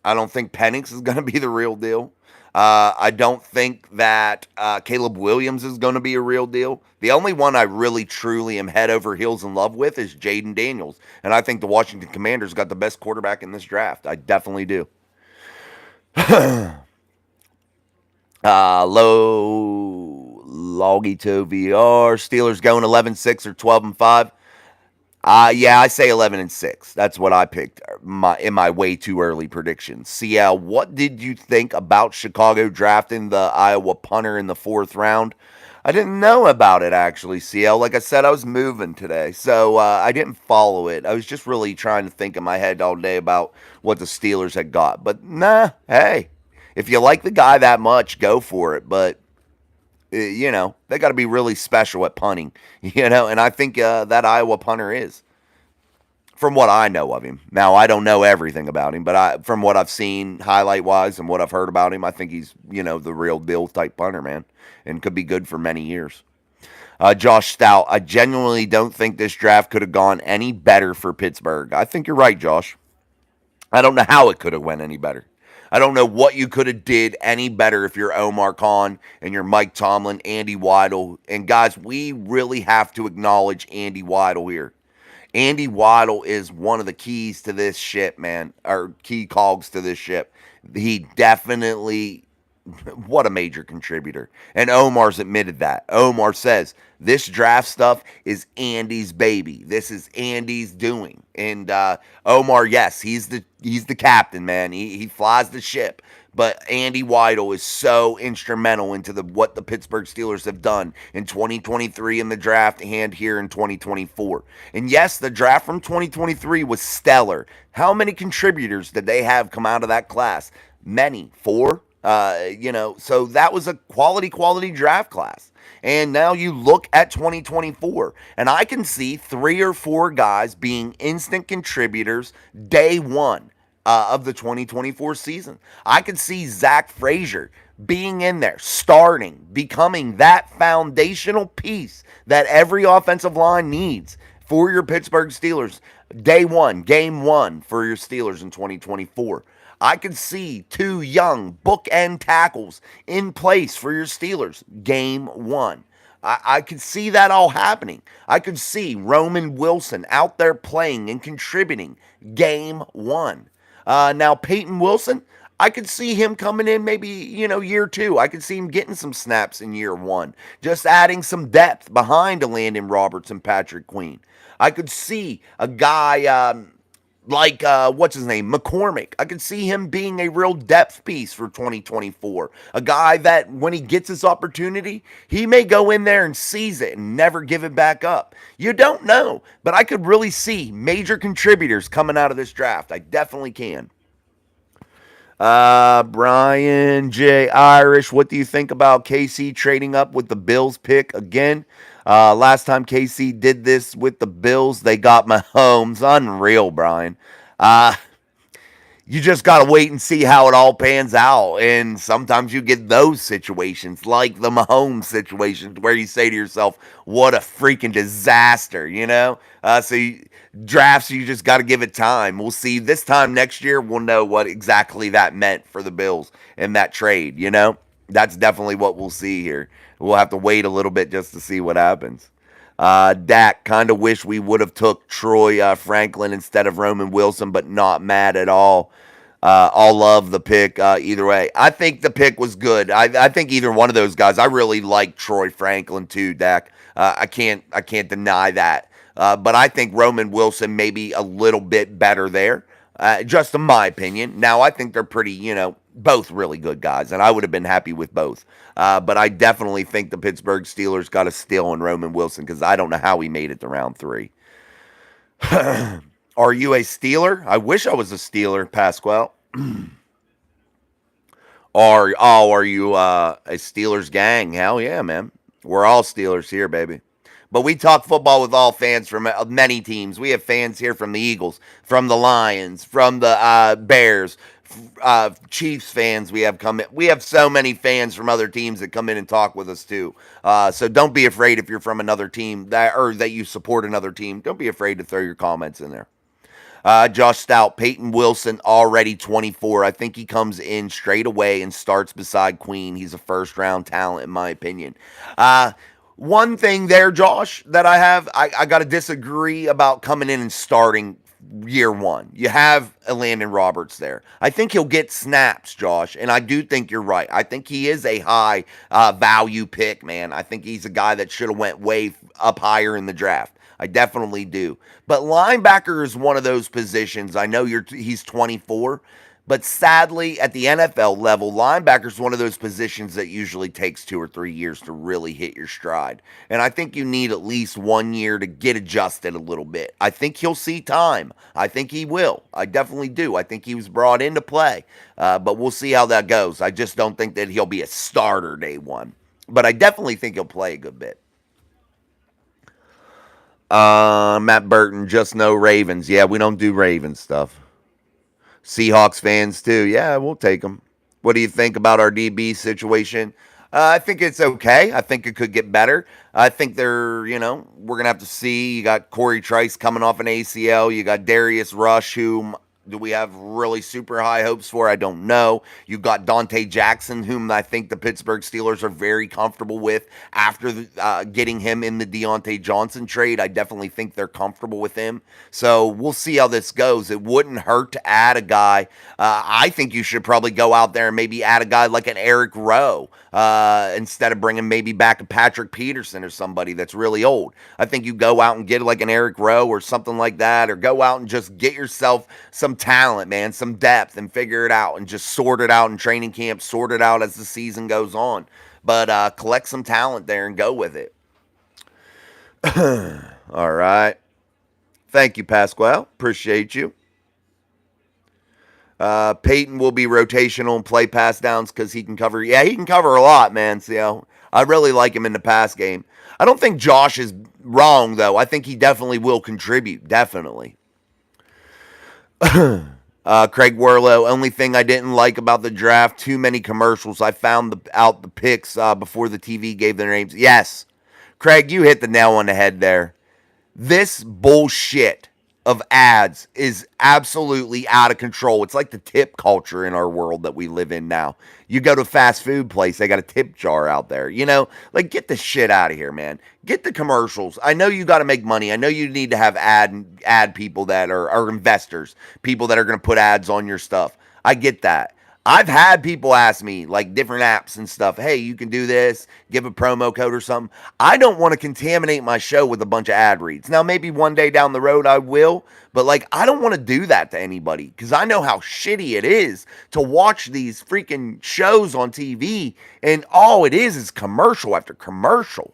I don't think Penix is going to be the real deal. I don't think that Caleb Williams is going to be a real deal. The only one I really, truly am head over heels in love with is Jaden Daniels. And I think the Washington Commanders got the best quarterback in this draft. I definitely do. Loggy to VR. Steelers going 11-6 or 12-5. Yeah, I say 11-6. That's what I picked in my way too early predictions. CL, what did you think about Chicago drafting the Iowa punter in the 4th round? I didn't know about it, actually, CL. Like I said, I was moving today, so I didn't follow it. I was just really trying to think in my head all day about what the Steelers had got. But nah, hey, if you like the guy that much, go for it. But they got to be really special at punting, and I think that Iowa punter is, from what I know of him. Now, I don't know everything about him, but from what I've seen highlight-wise and what I've heard about him, I think he's, the real deal type punter, man, and could be good for many years. Josh Stout, I genuinely don't think this draft could have gone any better for Pittsburgh. I think you're right, Josh. I don't know how it could have went any better. I don't know what you could have did any better if you're Omar Khan and you're Mike Tomlin, Andy Weidl. And guys, we really have to acknowledge Andy Weidl here. Andy Weidl is one of the keys to this ship, man, or key cogs to this ship. He definitely, what a major contributor. And Omar's admitted that. Omar says, this draft stuff is Andy's baby. This is Andy's doing. And Omar, yes, he's the captain, man. He flies the ship. But Andy Weidl is so instrumental into what the Pittsburgh Steelers have done in 2023 in the draft and here in 2024. And yes, the draft from 2023 was stellar. How many contributors did they have come out of that class? Many. 4? So that was a quality draft class. And now you look at 2024, and I can see 3 or 4 guys being instant contributors day one of the 2024 season. I could see Zach Frazier being in there, starting, becoming that foundational piece that every offensive line needs for your Pittsburgh Steelers. Day one, game one for your Steelers in 2024. I could see 2 young bookend tackles in place for your Steelers game one. I could see that all happening. I could see Roman Wilson out there playing and contributing game one. Now, Peyton Wilson, I could see him coming in maybe, year two. I could see him getting some snaps in year one, just adding some depth behind a Landon Roberts and Patrick Queen. I could see a guy like what's his name, McCormick. I could see him being a real depth piece for 2024. A guy that when he gets his opportunity, he may go in there and seize it and never give it back up. You don't know, but I could really see major contributors coming out of this draft. I definitely can. Brian J. Irish, what do you think about KC trading up with the Bills pick again? Last time KC did this with the Bills, they got Mahomes. Unreal, Brian. Uh, you just got to wait and see how it all pans out. And sometimes you get those situations, like the Mahomes situation, where you say to yourself, what a freaking disaster, drafts, you just got to give it time. We'll see. This time next year, we'll know what exactly that meant for the Bills in that trade. That's definitely what we'll see here. We'll have to wait a little bit just to see what happens. Dak, kind of wish we would have took Troy Franklin instead of Roman Wilson, but not mad at all. I'll love the pick either way. I think the pick was good. I think either one of those guys. I really like Troy Franklin too, Dak. I can't deny that. But I think Roman Wilson may be a little bit better there, just in my opinion. Now I think they're pretty, both really good guys, and I would have been happy with both. But I definitely think the Pittsburgh Steelers got a steal on Roman Wilson because I don't know how he made it to round 3. Are you a Steeler? I wish I was a Steeler, Pasquale. Are you a Steelers gang? Hell yeah, man. We're all Steelers here, baby. But we talk football with all fans from many teams. We have fans here from the Eagles, from the Lions, from the Bears, Chiefs fans. We have so many fans from other teams that come in and talk with us too. So don't be afraid if you're from another team that you support another team. Don't be afraid to throw your comments in there. Josh Stout, Peyton Wilson, already 24. I think he comes in straight away and starts beside Queen. He's a first-round talent, in my opinion. One thing there, Josh, that I got to disagree about coming in and starting year one. You have Landon Roberts there. I think he'll get snaps, Josh, and I do think you're right. I think he is a high value pick, man. I think he's a guy that should have went way up higher in the draft. I definitely do. But linebacker is one of those positions. I know he's 24, but sadly, at the NFL level, linebacker is one of those positions that usually takes 2 or 3 years to really hit your stride. And I think you need at least 1 year to get adjusted a little bit. I think he'll see time. I think he will. I definitely do. I think he was brought in to play. But we'll see how that goes. I just don't think that he'll be a starter day one. But I definitely think he'll play a good bit. Matt Burton, just no Ravens. Yeah, we don't do Ravens stuff. Seahawks fans too. Yeah, we'll take them. What do you think about our DB situation? I think it's okay. I think it could get better. I think we're going to have to see. You got Corey Trice coming off an ACL. You got Darius Rush, whom do we have really super high hopes for? I don't know. You got Dante Jackson, whom I think the Pittsburgh Steelers are very comfortable with after getting him in the Deontay Johnson trade. I definitely think they're comfortable with him. So we'll see how this goes. It wouldn't hurt to add a guy. I think you should probably go out there and maybe add a guy like an Eric Rowe instead of bringing maybe back a Patrick Peterson or somebody that's really old. I think you go out and get like an Eric Rowe or something like that, or go out and just get yourself some talent, man, some depth, and figure it out and just sort it out in training camp, sort it out as the season goes on. But collect some talent there and go with it. All right. Thank you, Pasquale. Appreciate you. Peyton will be rotational and play pass downs because he can cover. Yeah, he can cover a lot, man. So I really like him in the pass game. I don't think Josh is wrong, though. I think he definitely will contribute. Definitely. Craig Werlow, only thing I didn't like about the draft, too many commercials. I found out the picks before the TV gave their names. Yes, Craig, you hit the nail on the head there. This bullshit of ads is absolutely out of control. It's like the tip culture in our world that we live in now. You go to a fast food place, they got a tip jar out there. Like get the shit out of here, man. Get the commercials. I know you got to make money. I know you need to have ad people that are investors, people that are going to put ads on your stuff. I get that. I've had people ask me, like different apps and stuff, hey, you can do this, give a promo code or something. I don't want to contaminate my show with a bunch of ad reads. Now, maybe one day down the road I will, but like, I don't want to do that to anybody because I know how shitty it is to watch these freaking shows on TV and all it is commercial after commercial.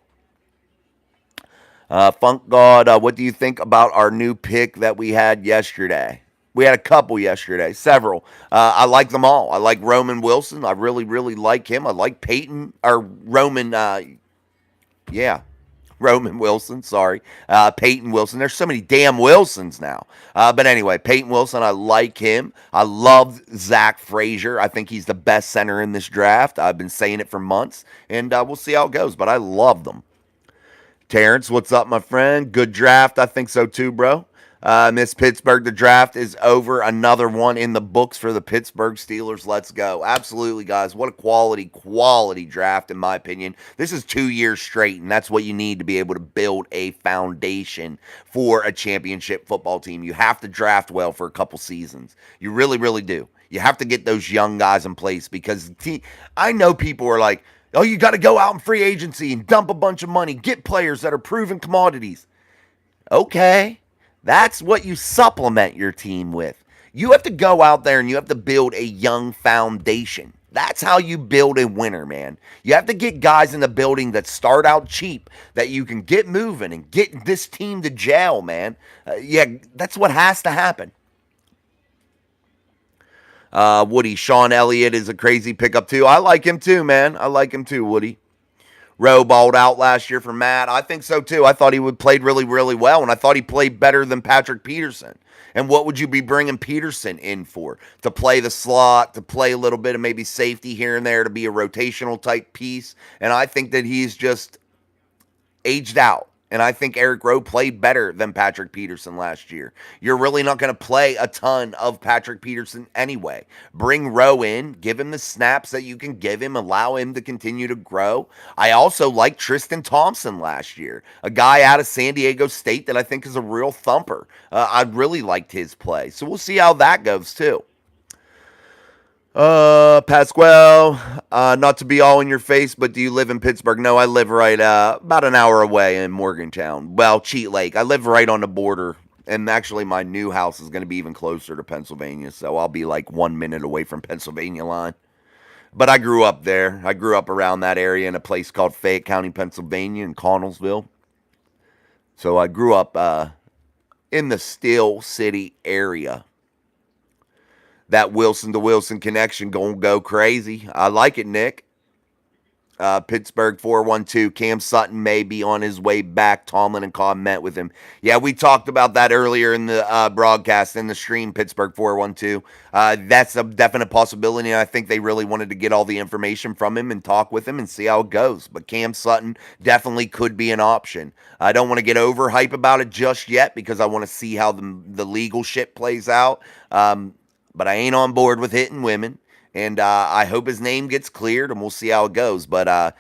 Funk God, what do you think about our new pick that we had yesterday? We had a couple yesterday, several. I like them all. I like Roman Wilson. I really, really like him. I like Peyton, or Roman, yeah, Roman Wilson, sorry. Peyton Wilson. There's so many damn Wilsons now. But anyway, Peyton Wilson, I like him. I love Zach Frazier. I think he's the best center in this draft. I've been saying it for months, and we'll see how it goes, but I love them. Terrence, what's up, my friend? Good draft. I think so too, bro. Miss Pittsburgh, the draft is over. Another one in the books for the Pittsburgh Steelers. Let's go. Absolutely, guys. What a quality draft, in my opinion. This is 2 years straight, and that's what you need to be able to build a foundation for a championship football team. You have to draft well for a couple seasons. You really, really do. You have to get those young guys in place because I know people are like, oh, you got to go out in free agency and dump a bunch of money, get players that are proven commodities. Okay. That's what you supplement your team with. You have to go out there and you have to build a young foundation. That's how you build a winner, man. You have to get guys in the building that start out cheap, that you can get moving and get this team to gel, man. Yeah, that's what has to happen. Woody, Sean Elliott is a crazy pickup too. I like him too, man. I like him too, Woody. Rowe balled out last year for Matt. I think so too. I thought he would played really, really well, and I thought he played better than Patrick Peterson. And what would you be bringing Peterson in for? To play the slot, to play a little bit of maybe safety here and there, to be a rotational type piece. And I think that he's just aged out. And I think Eric Rowe played better than Patrick Peterson last year. You're really not going to play a ton of Patrick Peterson anyway. Bring Rowe in, give him the snaps that you can give him, allow him to continue to grow. I also like Tristan Thompson last year, a guy out of San Diego State that I think is a real thumper. I really liked his play. So we'll see how that goes too. Pasquale, not to be all in your face, but do you live in Pittsburgh? No, I live right about an hour away in Morgantown. Well, Cheat Lake. I live right on the border, and actually my new house is going to be even closer to Pennsylvania, so I'll be like 1 minute away from Pennsylvania line. But I grew up there. I grew up around that area in a place called Fayette County, Pennsylvania, in Connellsville. So I grew up in the Steel City area. That Wilson to Wilson connection gonna go crazy. I like it, Nick. Pittsburgh 412. Cam Sutton may be on his way back. Tomlin and Khan met with him. Yeah, we talked about that earlier in the broadcast, in the stream, Pittsburgh 412. That's a definite possibility, and I think they really wanted to get all the information from him and talk with him and see how it goes. But Cam Sutton definitely could be an option. I don't want to get overhype about it just yet because I want to see how the legal shit plays out. But I ain't on board with hitting women. And I hope his name gets cleared, and we'll see how it goes. But,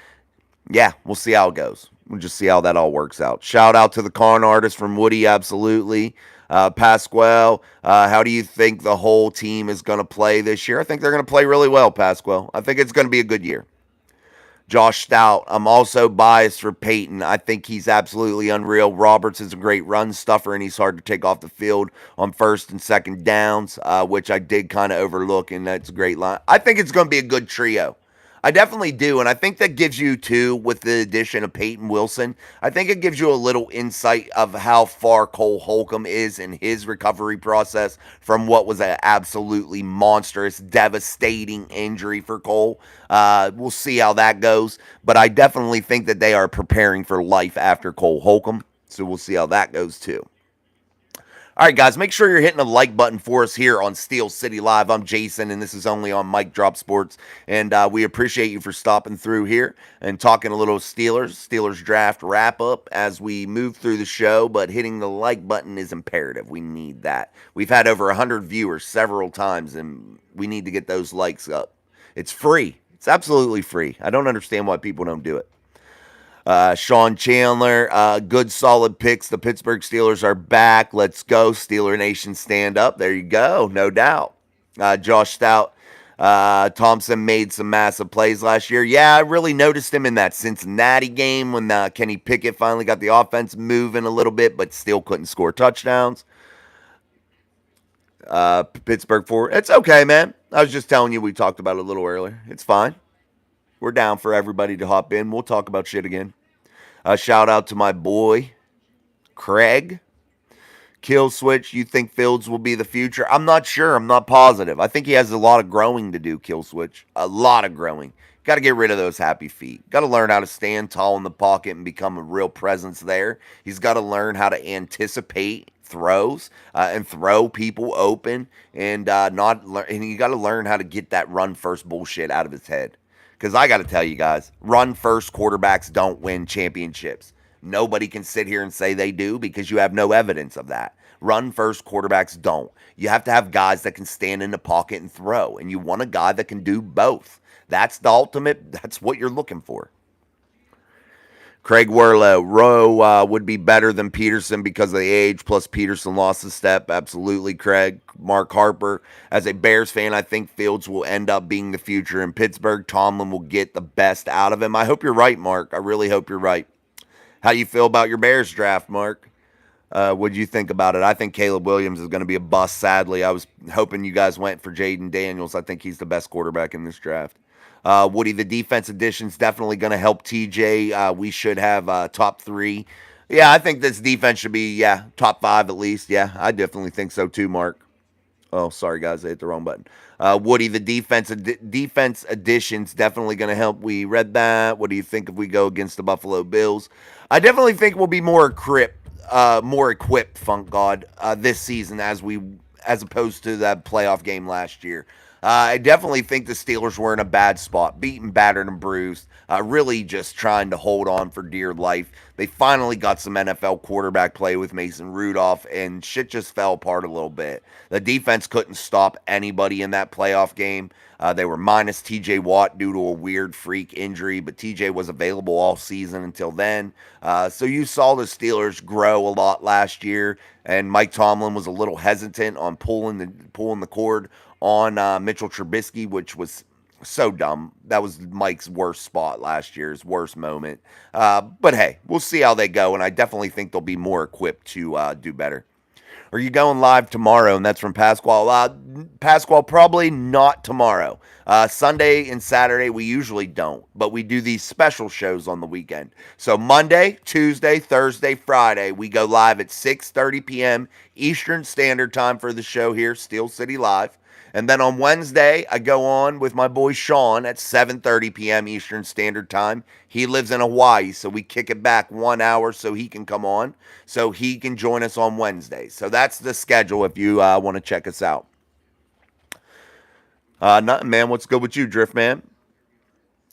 yeah, we'll see how it goes. We'll just see how that all works out. Shout out to the con artist from Woody, absolutely. Pasquale, how do you think the whole team is going to play this year? I think they're going to play really well, Pasquale. I think it's going to be a good year. Josh Stout, I'm also biased for Peyton. I think he's absolutely unreal. Roberts is a great run stuffer, and he's hard to take off the field on first and second downs, which I did kind of overlook, and that's a great line. I think it's going to be a good trio. I definitely do. And I think that gives you, too, with the addition of Peyton Wilson, I think it gives you a little insight of how far Cole Holcomb is in his recovery process from what was an absolutely monstrous, devastating injury for Cole. We'll see how that goes. But I definitely think that they are preparing for life after Cole Holcomb. So we'll see how that goes, too. All right, guys, make sure you're hitting the like button for us here on Steel City Live. I'm Jason, and this is only on Mike Drop Sports. And we appreciate you for stopping through here and talking a little Steelers draft wrap up as we move through the show. But hitting the like button is imperative. We need that. We've had over 100 viewers several times, and we need to get those likes up. It's free. It's absolutely free. I don't understand why people don't do it. Sean Chandler, good solid picks. The Pittsburgh Steelers are back. Let's go. Steeler Nation, stand up. There you go. No doubt. Josh Stout, Thompson made some massive plays last year. Yeah, I really noticed him in that Cincinnati game when Kenny Pickett finally got the offense moving a little bit, but still couldn't score touchdowns. Pittsburgh forward. It's okay, man. I was just telling you we talked about it a little earlier. It's fine. We're down for everybody to hop in. We'll talk about shit again. Shout out to my boy, Craig. Kill switch, you think Fields will be the future? I'm not sure. I'm not positive. I think he has a lot of growing to do, Kill switch. A lot of growing. Got to get rid of those happy feet. Got to learn how to stand tall in the pocket and become a real presence there. He's got to learn how to anticipate throws and throw people open and and you got to learn how to get that run first bullshit out of his head. Because I got to tell you guys, run first quarterbacks don't win championships. Nobody can sit here and say they do because you have no evidence of that. Run first quarterbacks don't. You have to have guys that can stand in the pocket and throw. And you want a guy that can do both. That's the ultimate. That's what you're looking for. Craig Werlow, Rowe would be better than Peterson because of the age, plus Peterson lost a step. Absolutely, Craig. Mark Harper, as a Bears fan, I think Fields will end up being the future in Pittsburgh. Tomlin will get the best out of him. I hope you're right, Mark. I really hope you're right. How do you feel about your Bears draft, Mark? What do you think about it? I think Caleb Williams is going to be a bust, sadly. I was hoping you guys went for Jaden Daniels. I think he's the best quarterback in this draft. Woody, the defense addition's definitely going to help TJ. We should have top 3. Yeah, I think this defense should be, top 5 at least. Yeah, I definitely think so too, Mark. Oh, sorry, guys. I hit the wrong button. Woody, the defense addition's definitely going to help. We read that. What do you think if we go against the Buffalo Bills? I definitely think we'll be more equipped, Funk God, this season as opposed to that playoff game last year. I definitely think the Steelers were in a bad spot, beaten, battered, and bruised, really just trying to hold on for dear life. They finally got some NFL quarterback play with Mason Rudolph, and shit just fell apart a little bit. The defense couldn't stop anybody in that playoff game. They were minus TJ Watt due to a weird freak injury, but TJ was available all season until then. So you saw the Steelers grow a lot last year, and Mike Tomlin was a little hesitant on pulling the cord on Mitchell Trubisky, which was so dumb. That was Mike's worst spot last year, his worst moment. But hey, we'll see how they go, and I definitely think they'll be more equipped to do better. Are you going live tomorrow? And that's from Pasquale. Pasquale, probably not tomorrow. Sunday and Saturday, we usually don't, but we do these special shows on the weekend. So Monday, Tuesday, Thursday, Friday, we go live at 6:30 p.m. Eastern Standard Time for the show here, Steel City Live. And then on Wednesday, I go on with my boy Sean at 7:30 p.m. Eastern Standard Time. He lives in Hawaii, so we kick it back 1 hour so he can come on, so he can join us on Wednesday. So that's the schedule if you want to check us out. Nothing, man. What's good with you, Drift Man?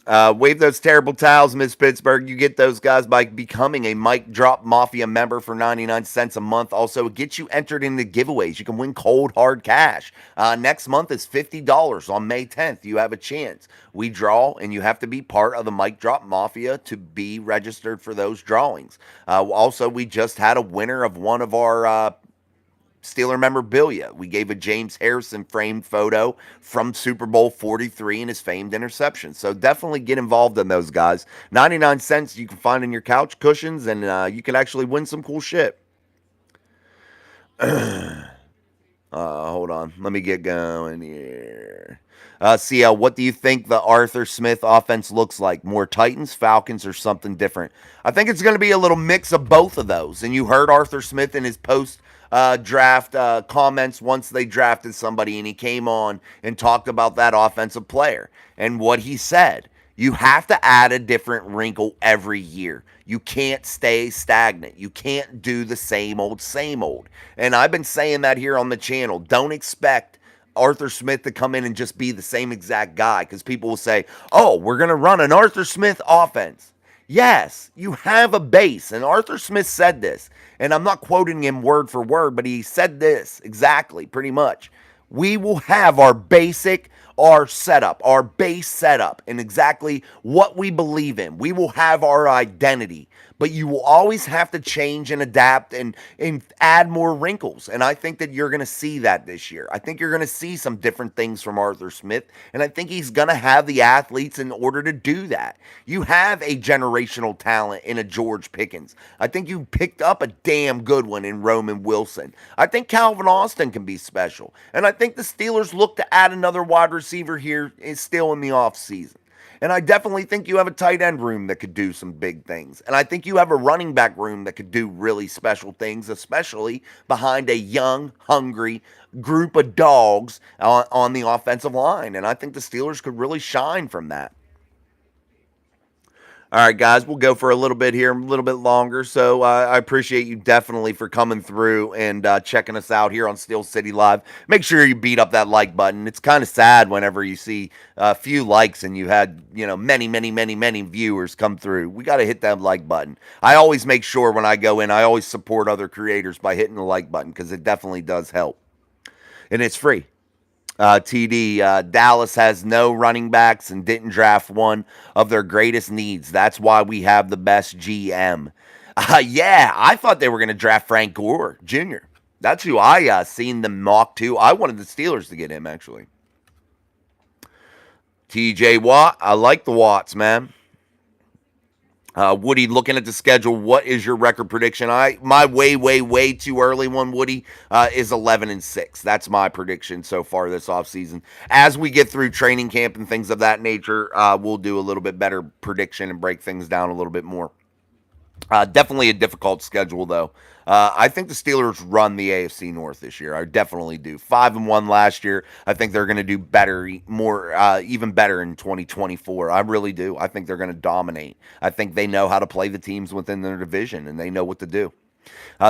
Wave those terrible towels, Miss Pittsburgh. You get those guys by becoming a Mic Drop Mafia member for 99 cents a month. Also, it gets you entered into giveaways. You can win cold, hard cash. Next month is $50 on May 10th. You have a chance. We draw, and you have to be part of the Mic Drop Mafia to be registered for those drawings. Also, we just had a winner of one of our Steeler memorabilia. We gave a James Harrison framed photo from Super Bowl 43 and his famed interception. So definitely get involved in those, guys. 99 cents you can find in your couch cushions, and you can actually win some cool shit. Hold on. Let me get going here. CL, what do you think the Arthur Smith offense looks like? More Titans, Falcons, or something different? I think it's going to be a little mix of both of those. And you heard Arthur Smith in his post draft comments once they drafted somebody, and he came on and talked about that offensive player. And what he said, you have to add a different wrinkle every year. You can't stay stagnant. You can't do the same old, same old. And I've been saying that here on the channel. Don't expect Arthur Smith to come in and just be the same exact guy, because people will say, oh, we're going to run an Arthur Smith offense. Yes, you have a base. And Arthur Smith said this, and I'm not quoting him word for word, but he said this exactly, pretty much. We will have our basic, our setup, our base setup, and exactly what we believe in. We will have our identity, but you will always have to change and adapt and add more wrinkles. And I think that you're going to see that this year. I think you're going to see some different things from Arthur Smith, and I think he's going to have the athletes in order to do that. You have a generational talent in a George Pickens. I think you picked up a damn good one in Roman Wilson. I think Calvin Austin can be special, and I think the Steelers look to add another wide receiver here is still in the offseason. And I definitely think you have a tight end room that could do some big things. And I think you have a running back room that could do really special things, especially behind a young, hungry group of dogs on the offensive line. And I think the Steelers could really shine from that. All right, guys, we'll go for a little bit here, a little bit longer. So I appreciate you definitely for coming through and checking us out here on Steel City Live. Make sure you beat up that like button. It's kind of sad whenever you see a few likes and you had, many, many, many, many viewers come through. We got to hit that like button. I always make sure when I go in, I always support other creators by hitting the like button, because it definitely does help. And it's free. TD, Dallas has no running backs and didn't draft one of their greatest needs. That's why we have the best GM. Yeah, I thought they were going to draft Frank Gore Jr. That's who I seen them mock to. I wanted the Steelers to get him, actually. TJ Watt, I like the Watts, man. Woody, looking at the schedule, what is your record prediction? My way too early one, Woody, is 11-6. That's my prediction so far this offseason. As we get through training camp and things of that nature, we'll do a little bit better prediction and break things down a little bit more. Definitely a difficult schedule, though. I think the Steelers run the AFC North this year. I definitely do. 5-1 last year. I think they're going to do better, even better in 2024. I really do. I think they're going to dominate. I think they know how to play the teams within their division, and they know what to do.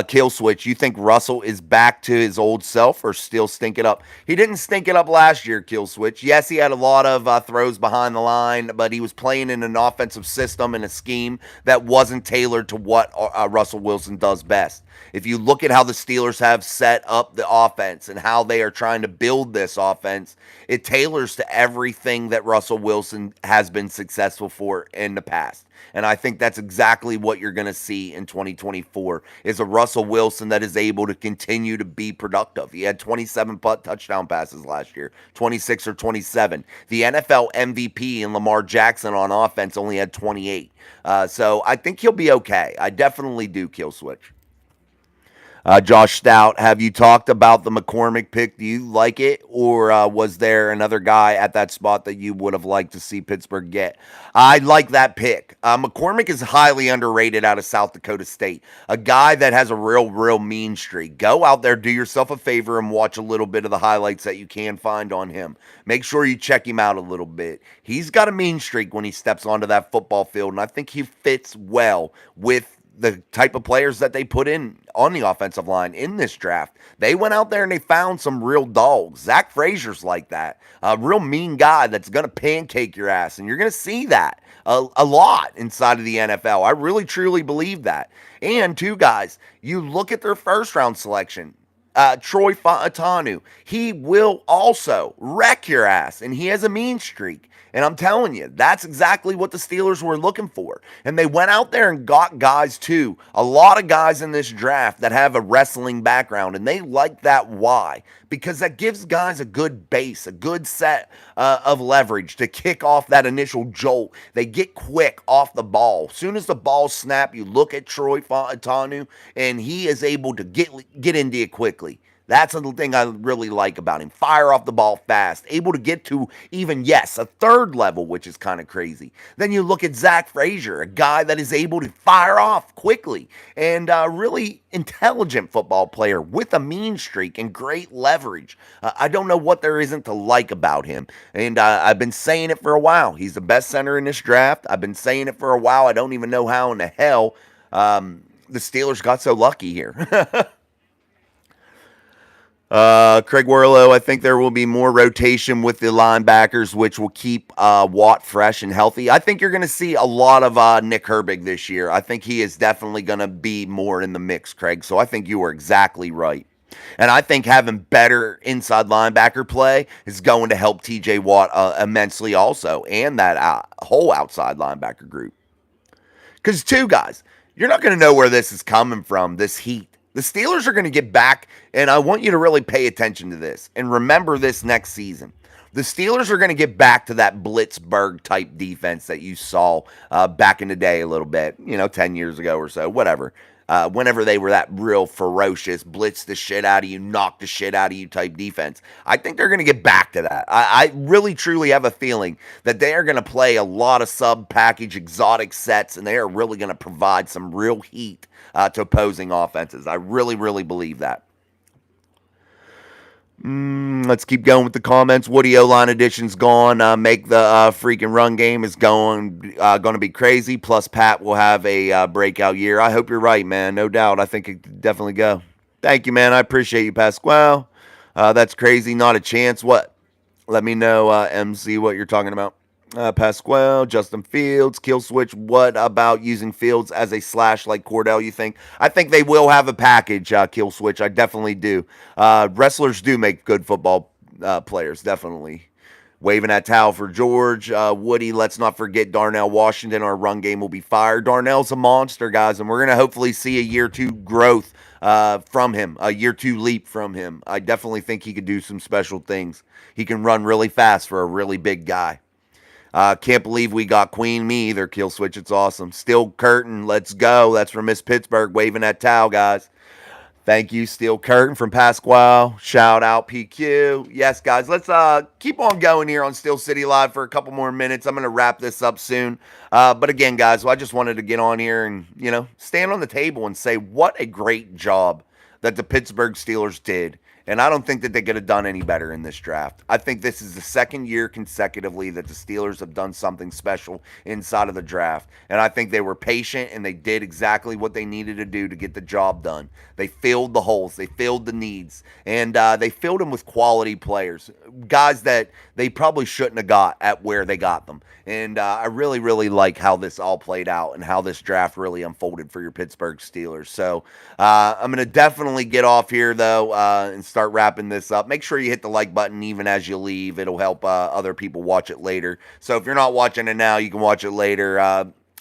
Kill Switch, you think Russell is back to his old self or still stink it up? He didn't stink it up last year, Kill Switch. Yes, he had a lot of throws behind the line, but he was playing in an offensive system and a scheme that wasn't tailored to what Russell Wilson does best. If you look at how the Steelers have set up the offense and how they are trying to build this offense, it tailors to everything that Russell Wilson has been successful for in the past. And I think that's exactly what you're going to see in 2024 is a Russell Wilson that is able to continue to be productive. He had 27 touchdown passes last year, 26 or 27. The NFL MVP and Lamar Jackson on offense only had 28. So I think he'll be okay. I definitely do, Kill Switch. Josh Stout, have you talked about the McCormick pick? Do you like it? Or was there another guy at that spot that you would have liked to see Pittsburgh get? I like that pick. McCormick is highly underrated out of South Dakota State. A guy that has a real mean streak. Go out there, do yourself a favor, and watch a little bit of the highlights that you can find on him. Make sure you check him out a little bit. He's got a mean streak when he steps onto that football field, and I think he fits well with the type of players that they put in on the offensive line in this draft. They went out there and they found some real dogs. Zach Frazier's like that. A real mean guy that's going to pancake your ass. And you're going to see that a lot inside of the NFL. I really, truly believe that. And two guys, you look at their first round selection. Troy Fautanu, he will also wreck your ass, and he has a mean streak. And I'm telling you, that's exactly what the Steelers were looking for. And they went out there and got guys too. A lot of guys in this draft that have a wrestling background, and they like that. Why? Because that gives guys a good base, a good set of leverage to kick off that initial jolt. They get quick off the ball. As soon as the ball snap, you look at Troy Fautanu, and he is able to get into you quickly. That's the thing I really like about him. Fire off the ball fast, able to get to even, yes, a third level, which is kind of crazy. Then you look at Zach Frazier, a guy that is able to fire off quickly and really intelligent football player with a mean streak and great leverage. I don't know what there isn't to like about him. And I've been saying it for a while. He's the best center in this draft. I've been saying it for a while. I don't even know how in the hell the Steelers got so lucky here. Craig Werlow, I think there will be more rotation with the linebackers, which will keep Watt fresh and healthy. I think you're going to see a lot of Nick Herbig this year. I think he is definitely going to be more in the mix, Craig. So I think you are exactly right. And I think having better inside linebacker play is going to help TJ Watt immensely also, and that whole outside linebacker group. Because, two guys, you're not going to know where this is coming from, this heat. The Steelers are going to get back, and I want you to really pay attention to this and remember this next season. The Steelers are going to get back to that Blitzburg type defense that you saw back in the day a little bit, 10 years ago or so, whatever. Whenever they were that real ferocious, blitz the shit out of you, knock the shit out of you type defense. I think they're going to get back to that. I really, truly have a feeling that they are going to play a lot of sub-package exotic sets, and they are really going to provide some real heat to opposing offenses. I really, really believe that. Let's keep going with the comments. Woody O-line edition's gone. Make the freaking run game is going to be crazy. Plus, Pat will have a breakout year. I hope you're right, man. No doubt. I think it could definitely go. Thank you, man. I appreciate you, Pasquale. That's crazy. Not a chance. What? Let me know, MC, what you're talking about. Pasquale, Justin Fields, kill switch. What about using Fields as a slash like Cordell, you think? I think they will have a package, kill switch. I definitely do. Wrestlers do make good football players, definitely. Waving that towel for George. Woody, let's not forget Darnell Washington. Our run game will be fire. Darnell's a monster, guys, and we're going to hopefully see a year two growth from him, a year two leap from him. I definitely think he could do some special things. He can run really fast for a really big guy. Can't believe we got Queen. Me either, kill switch. It's awesome. Steel Curtain, let's go. That's from Miss Pittsburgh, waving that towel, guys. Thank you, Steel Curtain from Pasquale. Shout out, PQ. Yes, guys, let's keep on going here on Steel City Live for a couple more minutes. I'm going to wrap this up soon. But again, guys, I just wanted to get on here and, stand on the table and say what a great job that the Pittsburgh Steelers did. And I don't think that they could have done any better in this draft. I think this is the second year consecutively that the Steelers have done something special inside of the draft. And I think they were patient and they did exactly what they needed to do to get the job done. They filled the holes. They filled the needs. And they filled them with quality players. Guys that they probably shouldn't have got at where they got them. And I really, really like how this all played out and how this draft really unfolded for your Pittsburgh Steelers. So I'm going to definitely get off here, though, and start wrapping this up. Make sure you hit the like button even as you leave. It'll help other people watch it later. So if you're not watching it now, you can watch it later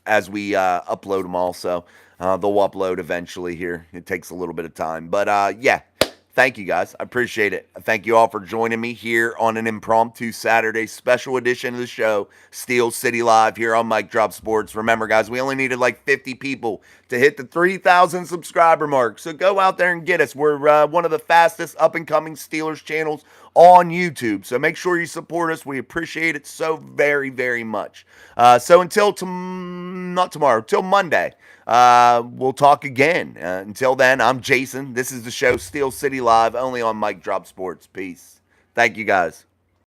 as we upload them also. They'll upload eventually here. It takes a little bit of time. But, yeah. Thank you, guys. I appreciate it. Thank you all for joining me here on an impromptu Saturday special edition of the show, Steel City Live, here on Mic Drop Sports. Remember, guys, we only needed like 50 people to hit the 3,000 subscriber mark. So go out there and get us. We're one of the fastest up-and-coming Steelers channels on YouTube. So make sure you support us. We appreciate it so very, very much. So until not tomorrow, till Monday. We'll talk again. Until then, I'm Jason. This is the show Steel City Live, only on Mic Drop Sports. Peace. Thank you, guys.